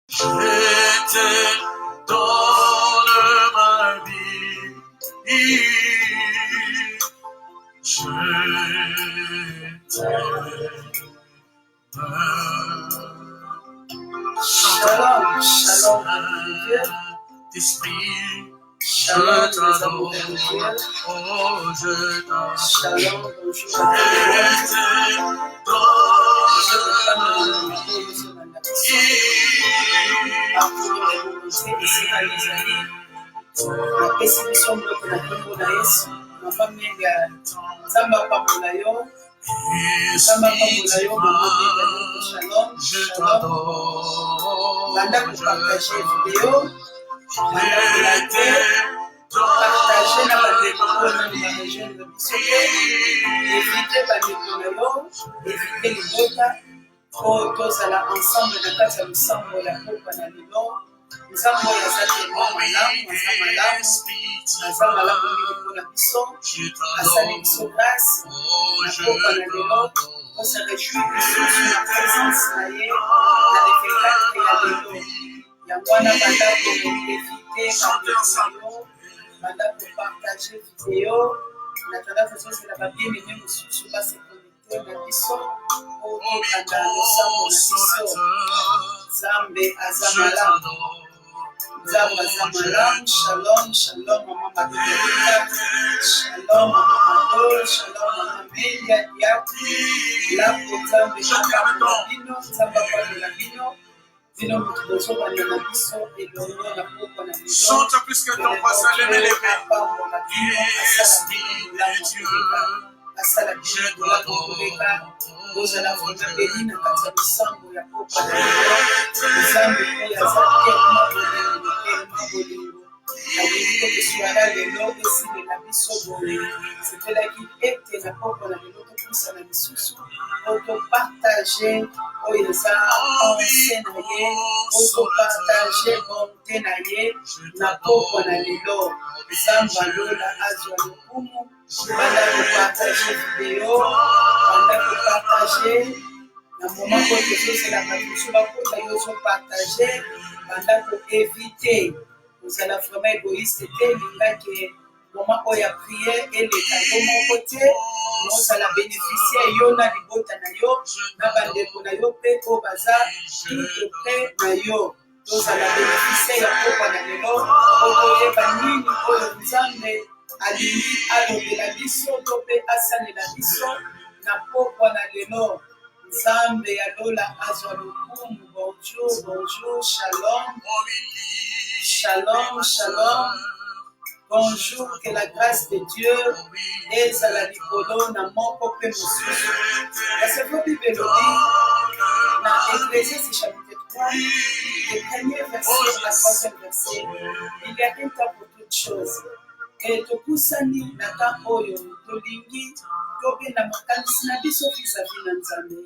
Je te donne ma vie. Je t'aime. Shalom, shalom, Esprit, shalom, je t'adore. Oh, je t'adore. shalom, bonjour. Apesi biso mbote na kombo na Yesu. Mama menga Nzambe apambola yo. Nzambe apambola yo mama menga yo. Shalom, shalom. Banda kopartage video. Banda kolate. Partage na bandeko oyo nani na région de biso. Évite bandeko na yo. Évite libota. Po tozala ensemble na kati ya losambo ya pokwa na lelo. Nzambo ya zate malamu, aza malamu mingi mpona biso, asali biso grâce, na pokwa na lelo, on se réjouit lisusu na présence na ye, na le 24 ya lelo. Yango wana banda koevite bandeko na yo, banda kopartage video, na tanda kozozela babienvenu mosusu base connecte na biso, po tokanda losambo na biso. Nzambe aza malamu. Nzambe aza malamu. Shalom, shalom, mama Madolika. Shalom, mama Madol. Shalom, mama Melia Diati. Lapo Nzambe apambola bino. Nzambe apambola bino. Bino moto bozobanda na biso elongo na pokwa na lelo. Chante plus que ton voisin, lève-les. Apambola bino. Asala bino bolamu koleka. Bozala vraimen béni na kati ya losambo ya pokwa na lelo. Nzambe oyo aza tellement bolingo, tellement bolingo. Alingi tokosuala lelo esilela biso boye. Sepelaki ete na pokwa na lelo topusana lisusu po topartage oyo eza pense na ye, po topartage bonté na ye na pokwa na lelo. Nzambe alola azwa lokumu. Banda kopartage video, banda kopartage na moment ko tozozela bato mosusu bakota yo ozopartage, banda koevite kozala vraiment égoïste te, lingaki moment oyo ya priere eleka yo moko te, ozala bénéficiaire yo na libota na yo na bandeko na yo mpe oyo baza tout près na yo. Tozala bénéficiaire ya pokwa na lelo po toyeba nini oyo Nzambe alingi alobela biso to mpe asalela biso na pokwa na lelo. Nzambe alola azwa lokumu. Bonjour, bonjour, shalom, shalom, shalom. Bonjour, que la grâce de Dieu ezala likolo na moko mpe mosusu. Kasefo Bible elobi na Ecclésiaste chapitre 3, le premier verset à 3e verset, il y a un temps pour toute chose. Et topusani na temps oyo tolingi tobenda makanisi na biso vis-à-vis na Nzambe,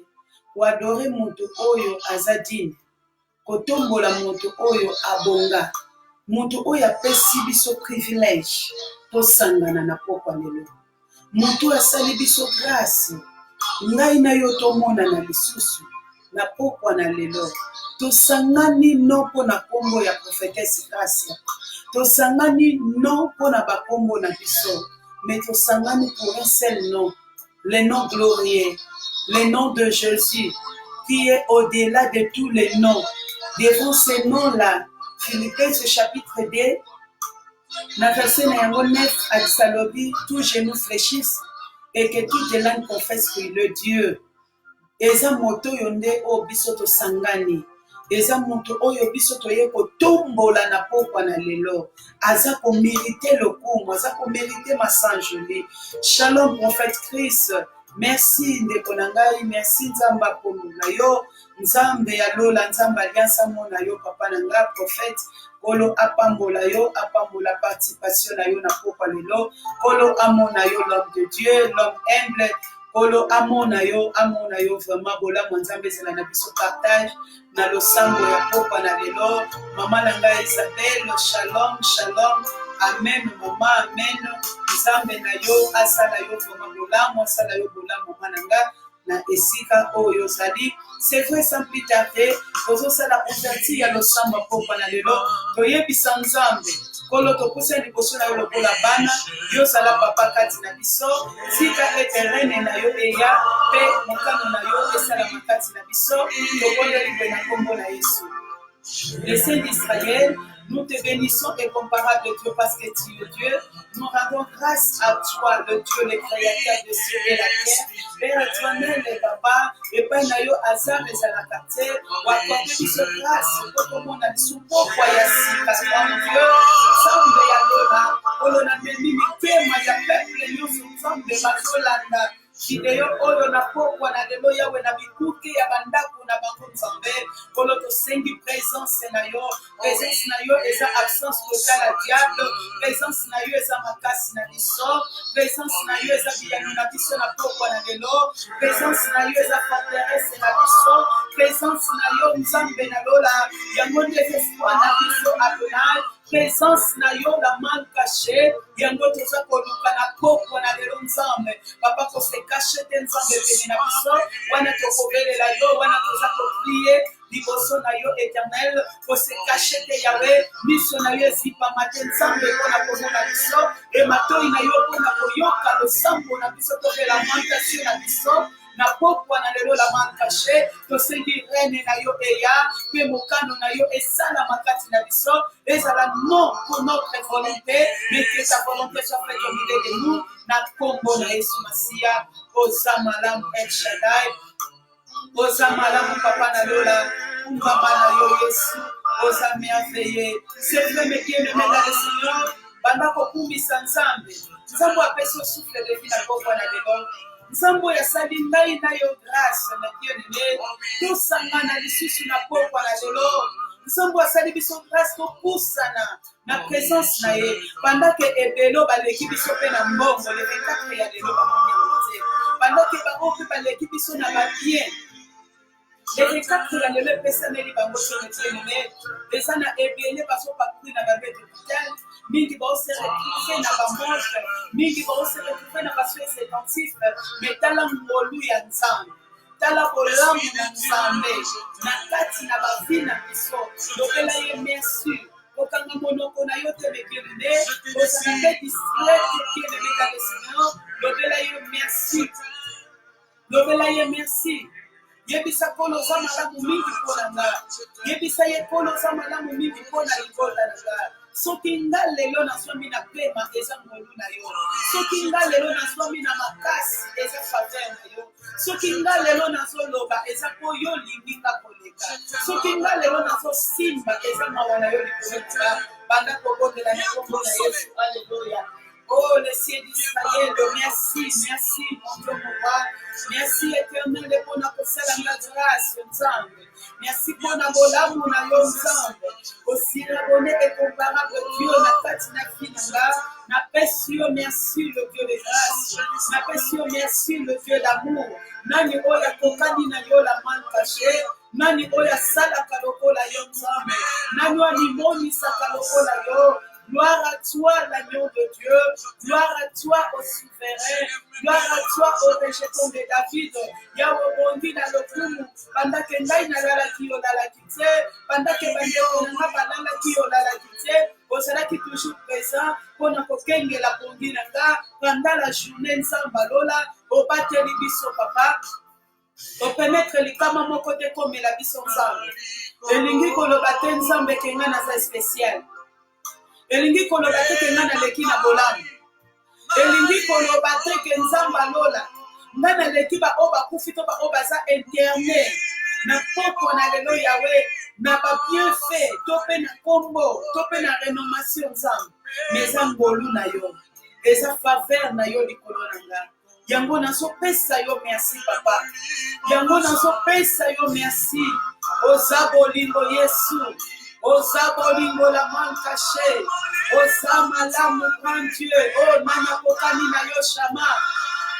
koadore moto oyo aza digne, kotombola moto oyo abonga, moto oyo apesi biso privilège tosangana na pokwa lelo, moto asali biso grâce. Ngai na yo tomonana lisusu na pokwa na lelo, tosangani no mpo na kombo ya prophétesse Gracia, tosangani non mpo na bakombo na biso, mais tosangani pour un seul nom, le nom glorieux, le nom de Jésus, qui est au-delà de tous les noms. Devant ce nom-là, Philippiens chapitre 2, na verset na yango 9 à Salobi, tout genou fléchisse et que toute langue confesse que le Dieu. Eza moto yonde o biso to sangani. Eza moto oyo biso toye kotombola na pokwa na lelo. Aza ko mériter le coup, aza ko mériter ma sanjoli. Shalom prophète Christ. Merci ndeko na ngai, merci Nzambe apongola yo, Nzambe ya lola, Nzambe aliansa mona yo papa na ngai prophète. Kolo apambola yo, apambola participation na yo na pokwa lelo. Kolo amona yo l'homme de Dieu, l'homme humble. Kolo amona yo vraiment bola Nzambe zela na biso partage na losambo ya pokwa na lelo. Mama na ngai Isabelle, shalom, shalom. Amen, mama, amen. Nzambe na yo asala yo vraiment bolamu, asala yo bolamu mama na ngai. na esika oyo ozali. C'est vrai sans plus tarder, ozosala ouverture ya losambo pokwa na lelo, toyebisa Nzambe kolo topusa liboso na yo lokola bana, yo zala papa kati na biso, tika ete rene na yo eya, pe mokano na yo esala makati na biso, tokondeli mpe na kombo na Yesu. Les saints d'Israël, nous te bénissons incomparable Dieu parce que tu es Dieu. Nous rendons grâce à toi, le Dieu, le créateur de cieux et la terre. Père éternel, le papa, et pas nayo hasard et à la carte, ou accorder biso grâce, pour tout le monde a dit sous pourquoi il y a si grand Dieu, semble ya lola, olona memi mitema ya peuple nyonso semble bazolanda. Video oyo na pokwa na lelo yawe na bikuke ya bandako na bango Nzambe kolo tosengi présence na yo eza absence totale ya diable, présence na yo eza makasi na biso, présence na yo eza biyano na biso na pokwa na lelo, présence na yo eza forteresse na biso, présence na yo Nzambe na lola yango nde espoir na biso Adonai, présence na yo la main cachée yango toza koluka na pokwa na lelo Nzambe papa ko se cache te Nzambe pene na biso wana tokobelela yo wana toza koprier liboso na yo éternel ko se cache te Yahweh miso na yo ezipama te Nzambe mpona komona biso e matoi na yo mpona koyoka losambo na biso to lamentation na biso na pokwa na lelo la main cachée tosengi reine na yo eya pe mokano na yo esala makati na biso ezala non pour notre volonté mais que ta volonté soit faite au milieu de nous na kombo na Yesu Masia oza malamu El Shaddai oza malamu papa na lola mama na yo Yesu oza merveilleux c'est vrai mais bien aimé dans le Seigneur banda kokumbisa Nzambe Nzambe apesi souffle de vie na pokwa na lelo Nzambo ya sali ngai na yo grâce na Dieu nene tosangana lisusu na pokwa na lelo Nzambo asali biso grâce topusana na présence na ye pendant que ebelo baleki biso pe na mbongo le 24 ya lelo bamoni yango te pendant que bango pe baleki biso na babien le 24 ya lelo epesameli bango sono te nene eza na ebele baso bakui na babete hôpital mingi baose retrouve na bamontre mingi baose retrouve na basoins sédentifs mais tala ngolu ya Nzambe tala bolamu na Nzambe na kati na bavi na biso lobela ye merci okanga monoko na yo te mekelene ozala mpe discret ekelene dans le Seigneur lobela ye merci yebisa kolo oza malamu mingi mpona nga yebisa ye kolo oza malamu mingi mpona libota na nga soki nga lelo nazwami na pema eza ngolu na yo soki nga lelo nazwami na makasi eza faveur na yo soki nga lelo nazoloba eza mpo yo olingi nga koleka soki nga lelo nazosimba eza mawa na yo likolo na nga banda kobondela na kombo na Yesu alleluya. Oh, le ciel d'Israël, merci, mon Dieu, mon roi. Merci, éternel, pour notre la grâce, Nzambe. Merci pour notre amour, Nzambe. Aussi, l'abonné est comparable Dieu, la katina finanga. N'appelle merci, le Dieu de grâce. N'appelle merci, le Dieu d'amour. Nani oya kokani na yo la main cachée. Nani oya sala kaloko la yo, Nzambe. Nani oya limoni sa kaloko la yo. Gloire à toi, l'agneau de Dieu. Gloire à toi, au souverain. Gloire à toi, au rejeton de David. Yahweh bondi na lokumu. Pendant que ngai na lala ki o lala kite. Pendant que bandeko na nga balala ki o lala kite. Ozalaki toujours présent. Pona kokenge la bondi na nga. Pendant la journée nzamba lola. Obateli biso papa. Openetre likama moko te komela biso nzambe. Elingi koloba te nzambe kenga naza spécial. Elingi koloba te ke nga naleki na bolamu. Elingi koloba te ke nzamba lola nga naleki baoyo bakufi to baoyo baza interne na pokwa na lelo Yawe na babienfait to mpe na kombo to mpe na renommation Nzambe me eza ngolu na yo eza faveur na yo likolo na nga yango nazopesa yo merci papa yango nazopesa yo merci oza bolingo Yesu oza bolingo la main cachée oza malamu grand Dieu oh nani akokani na yo Shama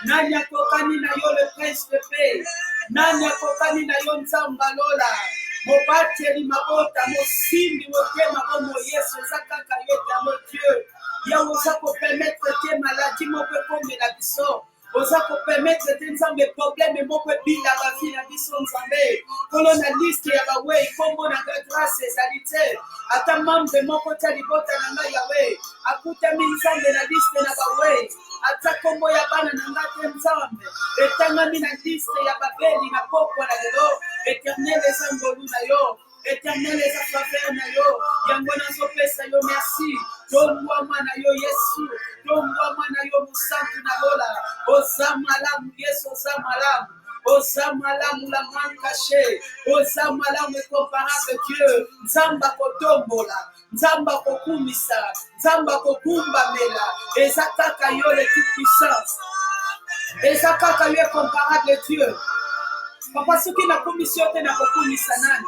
nani akokani na yo le prince de paix nani akokani na yo Nzamba lola mobateli mabota mosimbi motema bomo Yesu oza kaka yo tamo Dieu yawe oza kopermettre te maladi moko ekomela biso oza kopermettre te nzambe problème moko ebila bavi na biso nzambe kolo na liste ya bawei kombo na grâce ezali te ata membre moko ta libota na ngai yawe akutami nzambe na liste na bawei ata kombo ya bana na ngai te nzambe etangami na liste ya babeli na pokwa na lelo éternel eza ngolu na yo éternel eza faveur na yo yango nazopesa yo merci tongwama na yo yesu tongwama na yo mosantu na lola oza malamu yesu oza malamu oza malamu la main cachée oza malamu incomparable Dieu nzamba kotombola nzamba kokumisa nzamba kokumbamela eza kaka yo le tout puissant eza kaka yo incomparable Dieu papa soki nakumisi yo te nakokumisa nani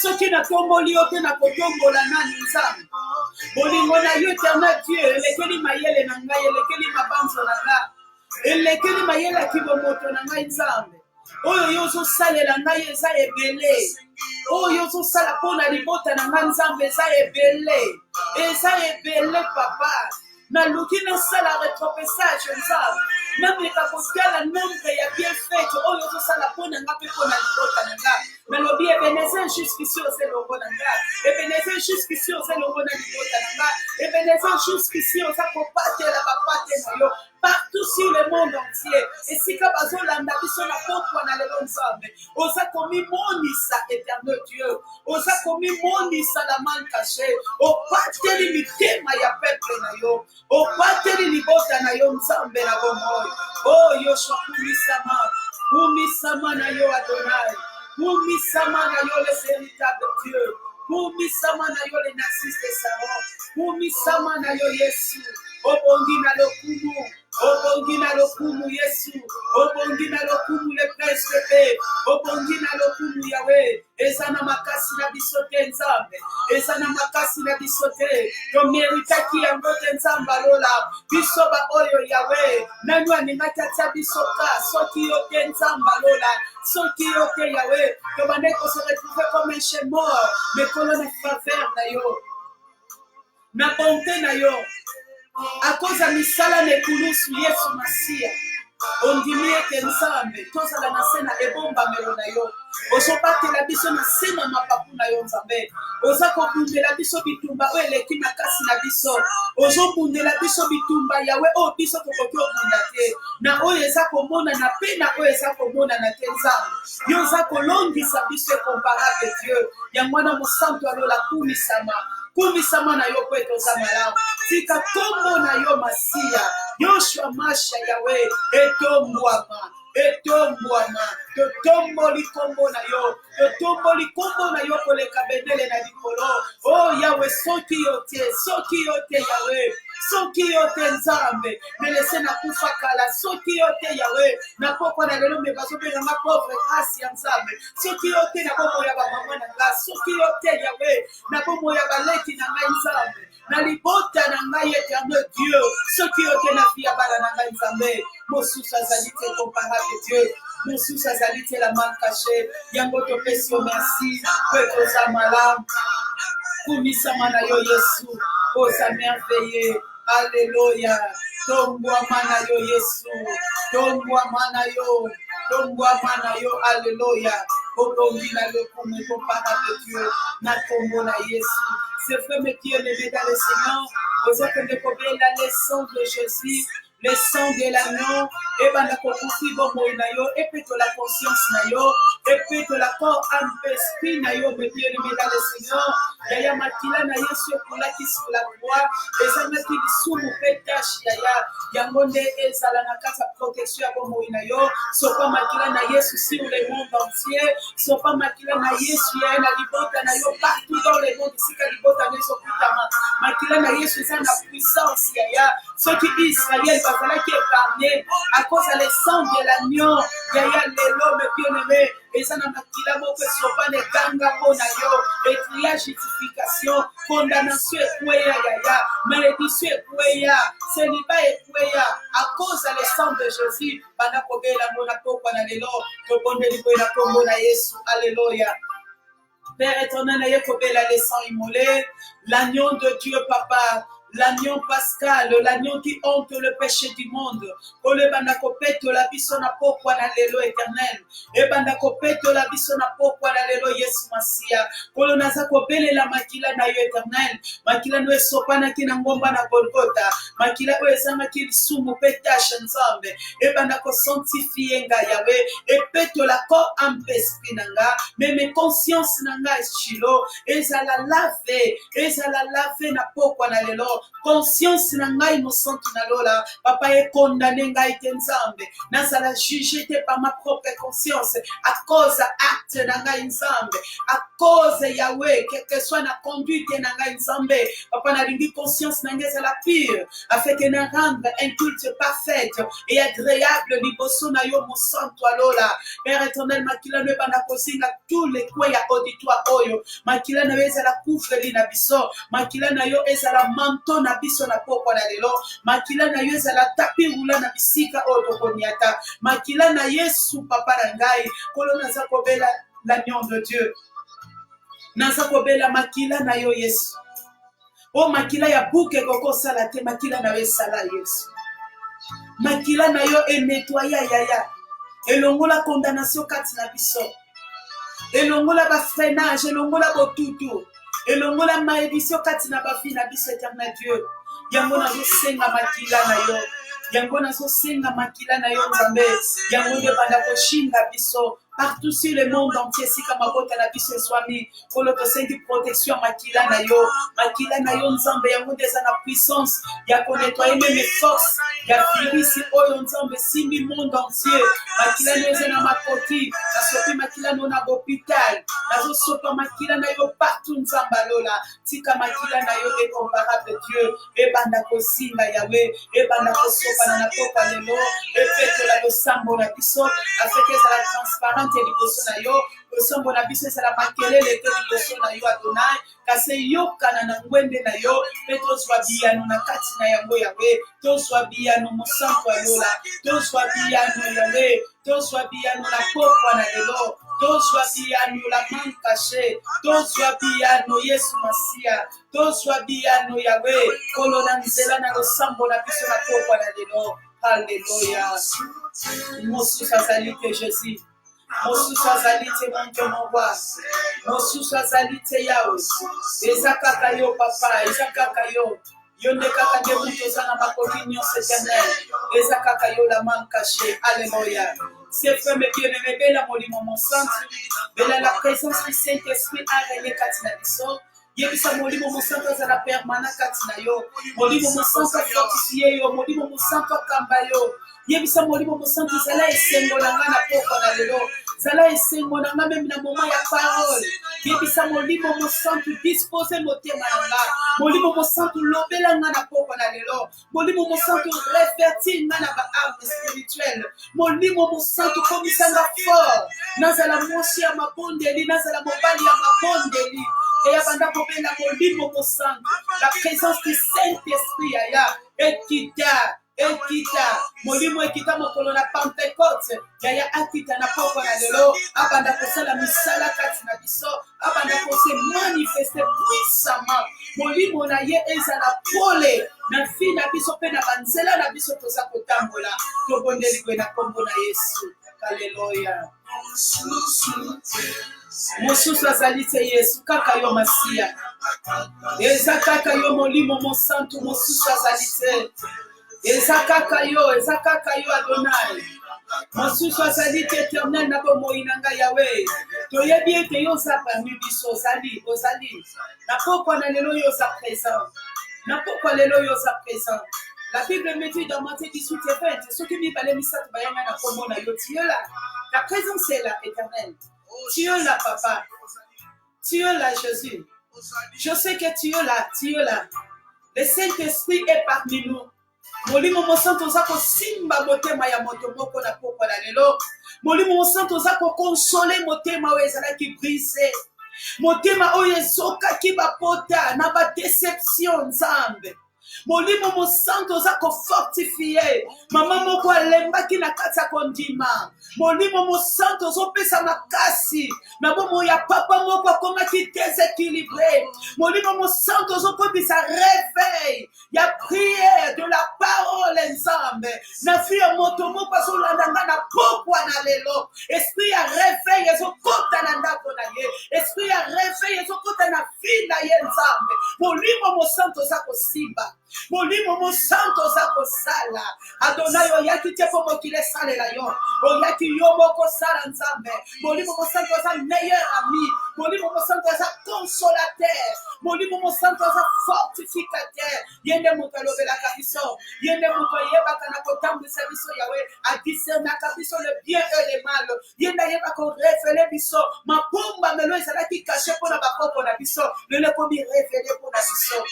soki natomboli yo te nakotombola nani nzambe bolingo na yo éternel Dieu elekeli mayele na ngai elekeli mabanzo na ngai elekeli mayele ya kibomoto na ngai nzambe oyo yo ozosalela ngai eza ebele oyo ozosala mpo na libota na ngai nzambe eza ebele papa naluki nasala retropessage nzambe nameka kotala nombre ya bienfait oyo ozosala mpo na nga mpe mpo na libota na nga nalobi ebeneze jusqu'ici oza elongo na nga ebeneze jusqu'ici oza elongo na libota na nga ebeneze jusqu'ici oza kopatela bapate na yo partout sur le monde entier esika bazolanda biso na pokwa na lelo nzambe oza komimonisa éternel Dieu oza komimonisa la main cachée opateli mitema ya peuple na yo opateli libota na yo nzambe na bomoi o yoshua kumisama na yo Adonai kumisama na yo le véritable Dieu kumisama na yo le narcisse Saron kumisama na yo Yesu obongi na lokumu Yesu obongi na lokumu le presque pe obongi na lokumu Yawe eza na makasi na biso te nzambe eza na makasi na biso te tomeritaki yango te nzambe alola biso baoyo Yawe nani alingaki atia biso ka soki yo te nzambe alola soki yo te Yawe tobande kose retrouve comme un chien mort mekolo na faveur na yo na bonté na yo à cause ya misala na ekulusu Yesu Masiya ondimi ete nzambe tozala na se na ebombamelo na yo ozobatela biso na se na mapapu na yo nzambe oza kobundela biso bitumba oyo eleki makasi na biso ozobundela biso bitumba Yawe oyo biso tokoki obunda te na oyo eza komonana mpe na oyo eza komonana te nzambe yo oza kolongisa biso incomparable Dieu yango wana mosantu alola kumisama na yo po ete oza malamu tika kombo na yo Masiya yoshua masha Yawe etombwama totomboli kombo na yo koleka bendele na likolo o Yawe soki yo te Yawe soki yo te nzambe melese na kufa kala soki yo te Yawe na pokwa na lelo me bazobenganga pauvre grâce ya nzambe soki yo te na bomo ya bamama na nga soki yo te Yawe na bomo ya baleki na ngai nzambe na libota na ngai éternel Dieu soki yo te na fia bana na ngai nzambe mosusu azali te comparable Dieu mosusu azali te la main cachée yango topesi yo merci po toza malamu kumisama na yo Yesu oza merveilleux alléluia tongwama na yo Yesu tongwama na yo alléluia obongi na lokumu comparable Dieu na kombo na Yesu c'est vrai mais qui est levé dans le Seigneur vous êtes de combler la leçon de Jésus le sang de l'agneau et banda kokufi bomoi na yo et puis la conscience na yo et puis la corps âme esprit na yo mais bien aimé dans le Seigneur yaya makila na Yesu ekolaki sur la croix ezalaki lisumu mpe tache yaya yango nde ezala na kati ya protection ya bomoi na yo sopa makila na Yesu sur le monde entier sopa makila na Yesu yaya na libota na yo partout dans le monde esika libota na ezokutama makila na Yesu eza na puissance yaya soki Israël bazalaki épargné à cause de le sang de l'agneau yaya lelo me bien-aimé eza na makila moko esopa na eganga mpo na yo etria justification condamnation ekweya yaya malédiction ekweya celibat ekweya à cause de le sang de Jésus banda kobela ngo na pokwa na lelo tobondeli boye na kombo na Yesu alléluia. Père éternel, naye kobela le sang immolé, l'agneau de Dieu, papa, l'agneau pascal, l'agneau qui honte le péché du monde. Kole bandako peto la biso na pokwa na lelo éternel. E bandako peto la biso na pokwa na lelo Yesu Masia. Kolo nazako bele la makila na yo éternel. Makila no esopana kina ngomba na Golgotha. Makila o ezanga ki sumu petashe nzambe. E bandako sanctifier nga Yahweh. E peto la corps en esprit nanga. Mais mes conscience nanga chilo. Ezala lave na pokwa na lelo. Conscience nanga innocente na lola. Papa e condamné ngai te nzambe. Nazala jugé par ma propre conscience. À cause acte nanga nzambe. À cause Yahweh. Quelle que soit la conduite nanga nzambe. Papa na ringi conscience nanga ezala pure. Afin que na rendre un culte parfait et agréable liboso na yo mon santo alola. Père éternel, makila ne bana kosinga tous les coins ya auditoire oyo. Makila na yo ezala couvre na biso. Makila na yo ezala manteau na biso na pokwa na lelo. Makila na yo ezala tapis roulant na bisika oyo tokoniata. Makila na Yesu papa na ngai. Kolo naza kobela l'agneau de Dieu. Naza kobela makila na yo Yesu. O makila ya buke koko sala te makila na yo sala Yesu. Makila na yo e nettoya yaya. Elongola condamnation kati na biso. Elongola ba freinage, elongola botutu. Elongola malédiction kati na ba fi na biso éternel Dieu. Yango na zo senga makila na yo. Yango na zo senga makila na yo nzambe. Yango de banda ko shinga biso. Partout sur le monde entier, si comme abota la biso swami, pour le sengi protection makila na yo nzambe yango desa na puissance, ya ko nettoyer mes forces, ya virus oyo nzambe simi monde entier, makila no na makoti, na sopi makila no na hôpital, na zo sopa makila na yo partout nzamba lola, tika makila na yo incomparable Dieu, e banda ko singa Yahweh, e banda ko sopa na toka lelo, e peto la lo sambo na biso, afin que ça la transparente liboso na yo osombo na biso ezala makelele te liboso na yo Adonai kasi yokana na ngwende na yo mpe tozwa biyano na kati na yango Yawe tozwa biyano mosantu alola tozwa biyano Yawe tozwa biyano na pokwa na lelo tozwa biyano la main caché tozwa biyano Yesu Masia tozwa biyano Yawe kolo na nzela na losambo na biso na pokwa na lelo. Alléluia. Mosusu azali te Jésus. Mosusu azali te mon Dieu mon roi. Mosusu azali te Yahweh. Eza kaka yo papa, eza kaka yo. Yo nde kaka nde mutu oza na makoti nyonso éternel. Eza kaka yo la main cachée. Alléluia. C'est frère mes bien-aimés, bela molimo mon saint. Bela la présence du Saint-Esprit a régné kati na biso. Yebisa molimo mosanto azala permanent kati na yo. Molimo mosanto fortifie yo. Molimo mosanto kamba yo. Yebisa molimo mosanto zala esengo na nga na poko na lelo. Zala esengo na nga même na moment ya parole. Yebisa molimo mosanto dispose motema na nga. Molimo mosanto lobela nga na poko na lelo. Molimo mosanto revertir nga na ba arme spirituelle. Molimo mosanto komisa nga fort. Nazala mwasi ya mabondeli, nazala mobali ya mabondeli. Et abanda kobela molimo mosanto. La présence du Saint-Esprit yaya ekita. Ekita, molimo ekita mokolo na Pentecôte, yaya akita na poko na lelo, abanda kosala misala kati na biso, abanda kose manifester puissamment, molimo na ye ezala pole, na fi na biso pe na banzela na biso toza kotambola, tobondeli kwe na kombo na Yesu. Alléluia. Mosusu azali te Yesu, kaka yo Masia. Eza kaka yo molimo mosantu, mosusu azali te. Eza kaka yo Adonai. Mosusu azali te éternel na bomoi na nga Yahweh. Toyebi ete yo oza parmi biso ozali. Na pokwa na lelo yo oza présent. Na pokwa lelo yo oza présent. La Bible me dit dans Matthieu 18 et 20, ceux qui m'y parlaient misat bayanga na kombo na yo, tu es là. Ta présence est là, éternel. Tu es là, papa. Tu es là, Jésus. Je sais que tu es là. Le Saint-Esprit est parmi nous. Molimo mosanto oza kosimba motema ya moto moko na pokwa na lelo. Molimo mosanto oza kokonsole motema oyo ezalaki brise. Motema oyo ezokaki bapota na badeception nzambe. Molimo mo santo oza kofortifie mama moko alembaki na kati ya kondima. Molimo mo santo ozopesa makasi na bomo ya papa moko akomaki déséquilibré. Molimo mo santo ozokobisa réveil ya prière de la parole nzambe na fi ya moto moko azolandanga na pokwa na lelo. Esprit ya réveil ezokota na ndako na ye. Esprit ya réveil ezokota na vie na ye nzambe. Molimo mo santo oza kosimba. Molimo mo santo oza kosala. Adonai oyaki te po mokili esalela yo. Oyaki yo moko sala nzambe. Molimo mo santo oza meilleur ami. Molimo mo santo oza consolateur. Molimo mo santo oza fortificateur. Yende moto alobelaka biso. Yende moto yebaka na kotambwisa biso yawe. Adisernaka biso le bien et le mal. Yende yeba ko révéler biso. Mapomba melo ezalaki caché pona bakoko na biso. Lelo komi révéler pona biso.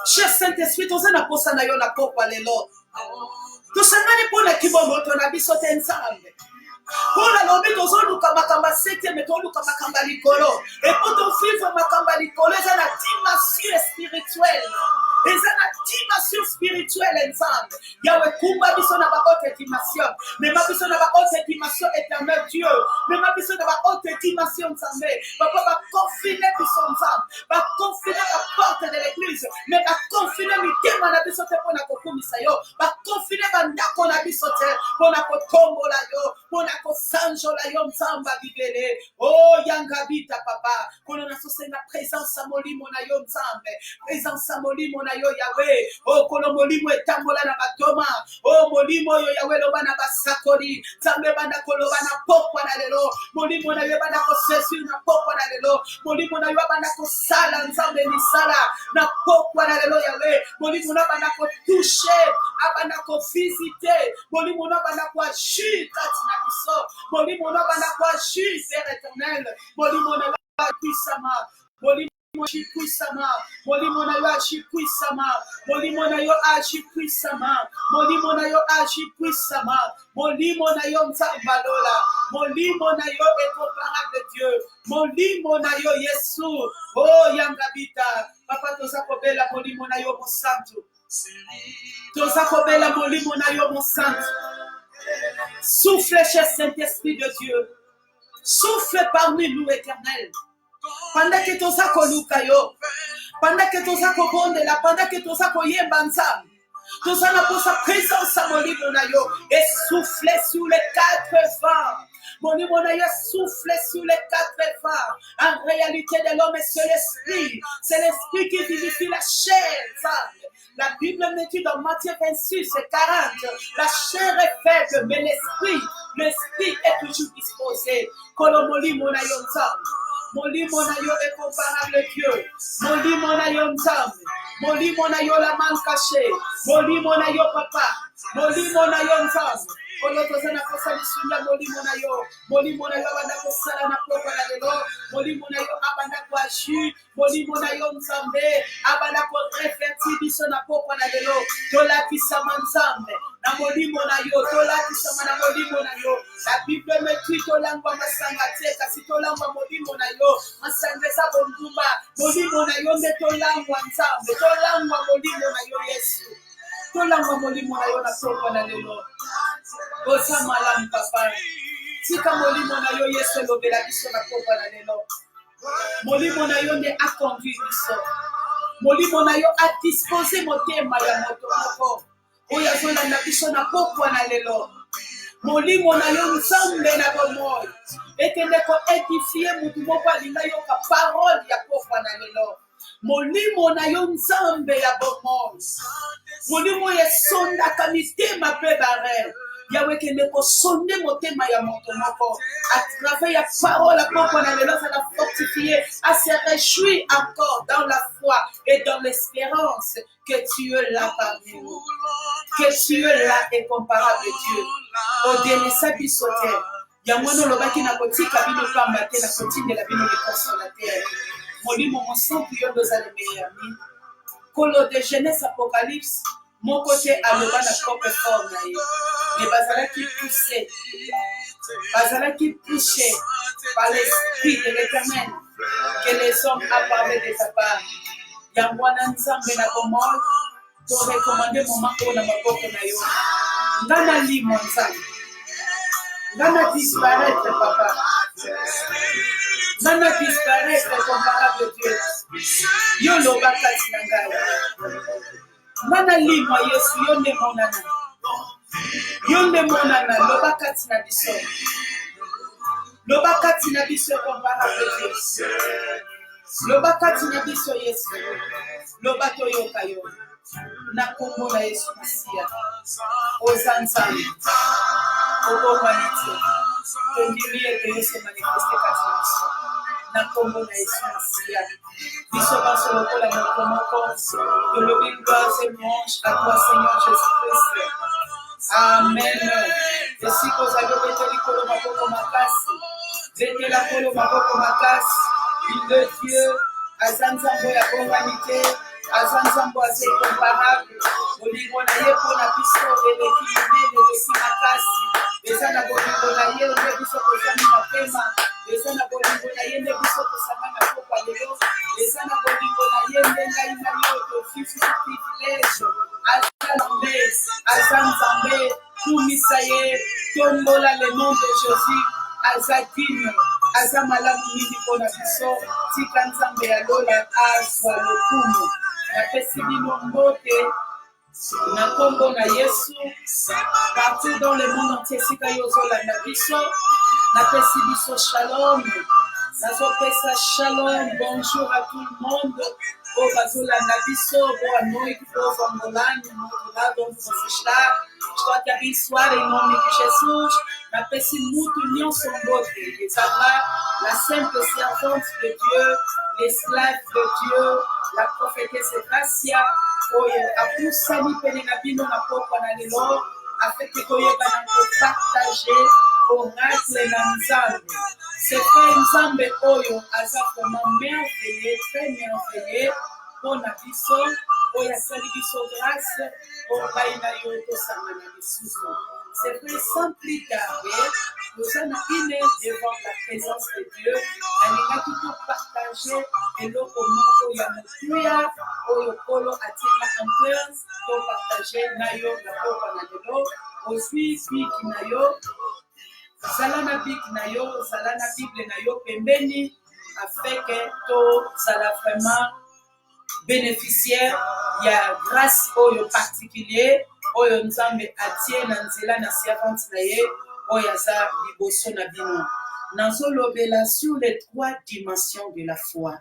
Cher Saint-Esprit, tozana posa na yo na pokwa lelo. Tosangani pona kibomo tona biso te nzambe. Pona lobi tozoluka makamba septième toluka makamba likolo. Et pour ton vivre makamba likolo, eza na dimension spirituelle. Eza na dimension spirituelle nzambe. Yawe kumba biso na ba haute dimension. Mema biso na ba haute dimension éternel Dieu. Mema biso na ba haute dimension nzambe. Papa ba confiner biso nzambe. Ba confiner la porte de l'église. Mais ba confiner mitema na biso te pona kokumisa yo. Ba confiner bandako na biso te pona kotombola yo. Pona kosanjola yo nzamba bibele. Oh yangabita papa. Kono na sosenga présence à molimo na yo nzambe. Présence à molimo na yo Yahweh. Oh kono molimo etambola na batoma. Oh molimo yo Yahweh loba na basakori. Nzambe banda koloba na pokwa na lelo. Molimo na yo banda kosesu na pokwa na lelo. Molimo na yo banda kosala nzambe ni sala na pokwa na lelo Yahweh. Molimo na banda ko toucher, abanda ko visiter. Molimo na banda ko agir kati na biso. Molimo na banda ko agir Père éternel. Molimo na yo puissamment. Molimo agit puissamment. Molimo na yo agit puissamment. Molimo na yo agit puissamment. Molimo na yo agit puissamment. Molimo na yo nzambalola. Molimo na yo incomparable Dieu. Molimo na yo Yesu. Oh yangabita. Papa toza kobela molimo na yo mosantu. Toza kobela molimo na yo mosantu. Souffle, cher Saint-Esprit de Dieu. Souffle parmi nous, éternel. Pendant que toza koluka yo. Pendant que toza kobondela. Pendant que toza koyemba nzambe. Toza na posa présence à molimo na yo. Et souffle sur les quatre vents. Molimo na yo souffle sur les quatre vents. En réalité de l'homme, c'est l'esprit. C'est l'esprit qui vivifie la chair, nzambe. La Bible me dit dans Matthieu 26 et 40, la chair est faible, mais l'esprit est toujours disposé. Kolo molimo na yo nzambe. Molimo na yo incomparable Dieu. Molimo na yo nzambe. Molimo na yo la main cachée. Molimo na yo papa. Molimo na yo nzambe. Kolo tozana kosa lisunya molimo na yo. Molimo na yo abanda kosala na pokwa na lelo. Molimo na yo abanda ko agir. Molimo na yo nzambe abanda ko reflectir biso na pokwa na lelo. Tolakisa nzambe na molimo na yo. Tolakisa na molimo na yo. La Bible me dit tolangwa masanga te kasi tolangwa molimo na yo. Masanga za bondumba. Molimo na yo nde tolangwa nzambe. Tolangwa molimo na yo Yesu. Tolangwa molimo na yo na pokwa na lelo. Oza malamu papa. Tika molimo na yo Yesu elobela biso na pokwa na lelo. Molimo na yo nde aconduit biso. Molimo na yo adispose motema ya moto moko. Oyo azolanda biso na pokwa na lelo. Molimo na yo nzambe na bomoi. Ekende ko édifier mutu moko alinga yo ka parole ya pokwa na lelo. Molimo na yo nzambe ya bomoi. Molimo yesondaka mitema pe barel. Yahweh kende ko sonde motema ya moto moko. À travers la parole, la pokwa na lelo, ça l'a fortifié, à se réjouir encore dans la foi et dans l'espérance que tu es là parmi nous. Que tu es là incomparable Dieu. Odelesa bisote. Yamono lobaki na kotika bino pamba te na kotindela bino le consolateur. Molimo monsantu yo doza le meilleur. Kolo de Genèse Apocalypse, mon côté aloba na propre forme na ye. Mais bazalaki poussé par l'esprit de l'Éternel que les hommes a parlé de sa part. yango wana nzambe na bomoi torekomande moma oyo na maboko na yo nga na limo nzambe nga na disparaître papa nga na disparaître comparable Dieu yo loba kati na ngai nga na limo yesu yo nde monana loba kati na biso loba kati na biso comparable Dieu loba kati na biso yesu loba toyoka yo na kombo na yesu masiya oza nzambe obongwani te tondimi ete yo se manifeste kati na biso na kombo na yesu masiya biso banso lokola moko moko tolobi gloire et louange à toi Seigneur Jésus-Christ. Amen. Esika ozali obete likolo maboko makasi betela kolo maboko makasi le Dieu aza nzambe ya bongwani te aza nzambe aza incomparable bolingo na ye mpona biso eleki minene eleki makasi eza na bolingo na ye nde biso kozami mapema eza na bolingo na ye nde biso tosanga na pokwa lelo eza na bolingo na ye nde ngai na yo tofisi privilege aza nzambe tumisa ye tombola le nom de Jésus aza digne aza malamu mingi mpona biso tika nzambe ya lola azwa lokumu napesi bino mbote na kombo na Yesu partout dans le monde entier sika yo ozolanda biso napesi biso shalom nazopesa shalom bonjour à tout le monde o bazolanda biso boa noite povo angolano no outro lado onde você está estou aqui a abençoar em nome de Jesus napesi mutu nyonso mbote ezala la simple servante de Dieu l'esclave de Dieu la prophétesse Gracia oyo apusani pene na bino na pokwa na lelo afin que toyebana kopartage oracle na nzambe c'est vrai nzambe oyo aza vraiment merveilleux très merveilleux mpona biso oyo asali biso grâce obai na yo tosangana lisusu c'est vrai sans plus tarder toza na une devant la présence de Dieu nalingaki topartage eloko moko ya motuya oyo kolo atinga en cœur topartage na yo na pokwa na lelo ozwi biki na yo zala na biki na yo zala na bible na yo pembeni afin que tozala vraiment bénéficiaire ya grâce oyo particulier oyo nzambe atie na nzela na servante na ye oyo aza liboso na bino nazolobela sur les 3 dimensions de la foi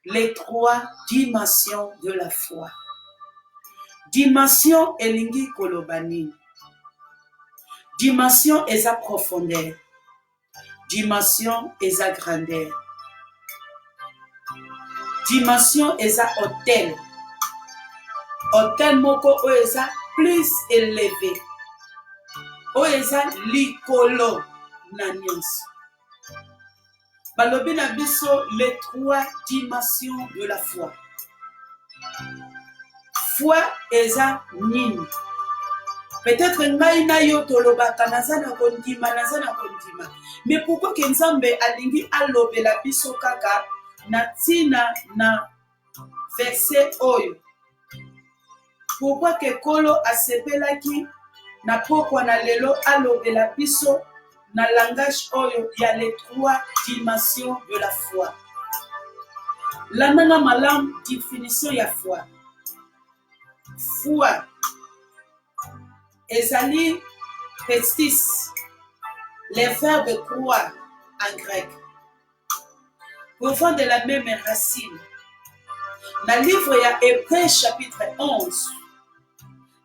les 3 dimensions de la foi dimension elingi koloba nini dimension eza profondeur dimension eza grandeur dimension eza hôtel moko oyo eza plus élevé oyo eza likolo na nyonso balobi na biso les 3 dimensions de la foi foi eza nini peut-être ngai na yo tolobaka naza na kondima mais pourquoi ke nzambe alingi alobela biso kaka na ntina na verset oyo pourquoi ke kolo asepelaki na pokwa na lelo alobela biso na langage oyo ya les 3 dimensions de la foi landanga malamu définition ya foi foi ezali pestis les verbes croire en grec proviennent de la même racine. Dans le livre il y a Hébreux chapitre 11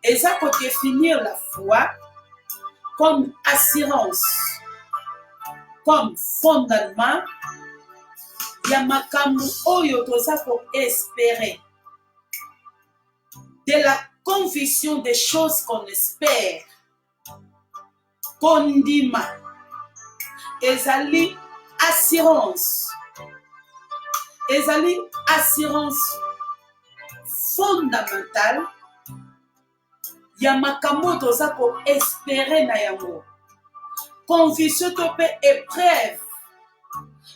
et ça peut définir la foi comme assurance comme fondement ya makambo oyo toza ko espérer de la conviction des choses qu'on espère kondima ezali assurance fondamentale ya makambo toza ko espérer na yango conviction to pe épreuve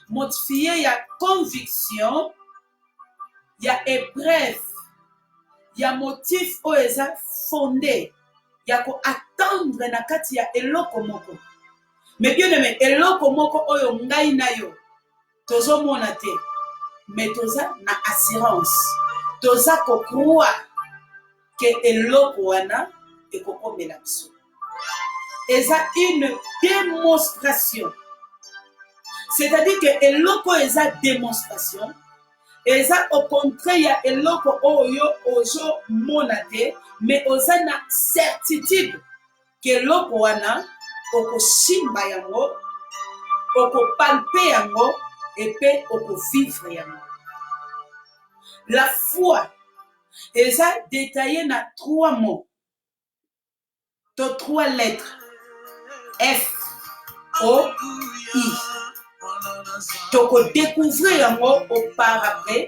modifié ya conviction il y a épreuve, il y a motif oyo eza fondé ya ko attendre na kati ya eloko moko. Mais bien aimé, eloko moko oyo ngai na yo tozomona te, mais toza na assurance, toza ko croire que eloko wana ekokomela biso. Eza une démonstration. C'est-à-dire que eloko eza démonstration. Eza au contraire ya eloko oyo ozo mona te, mais oza na certitude que eloko wana okosimba yango, okopalpe yango, et puis okovivre yango. La foi eza détaillé na 3 mots, to 3 lettres. F, O, I. Toko découvrir yango auparavant.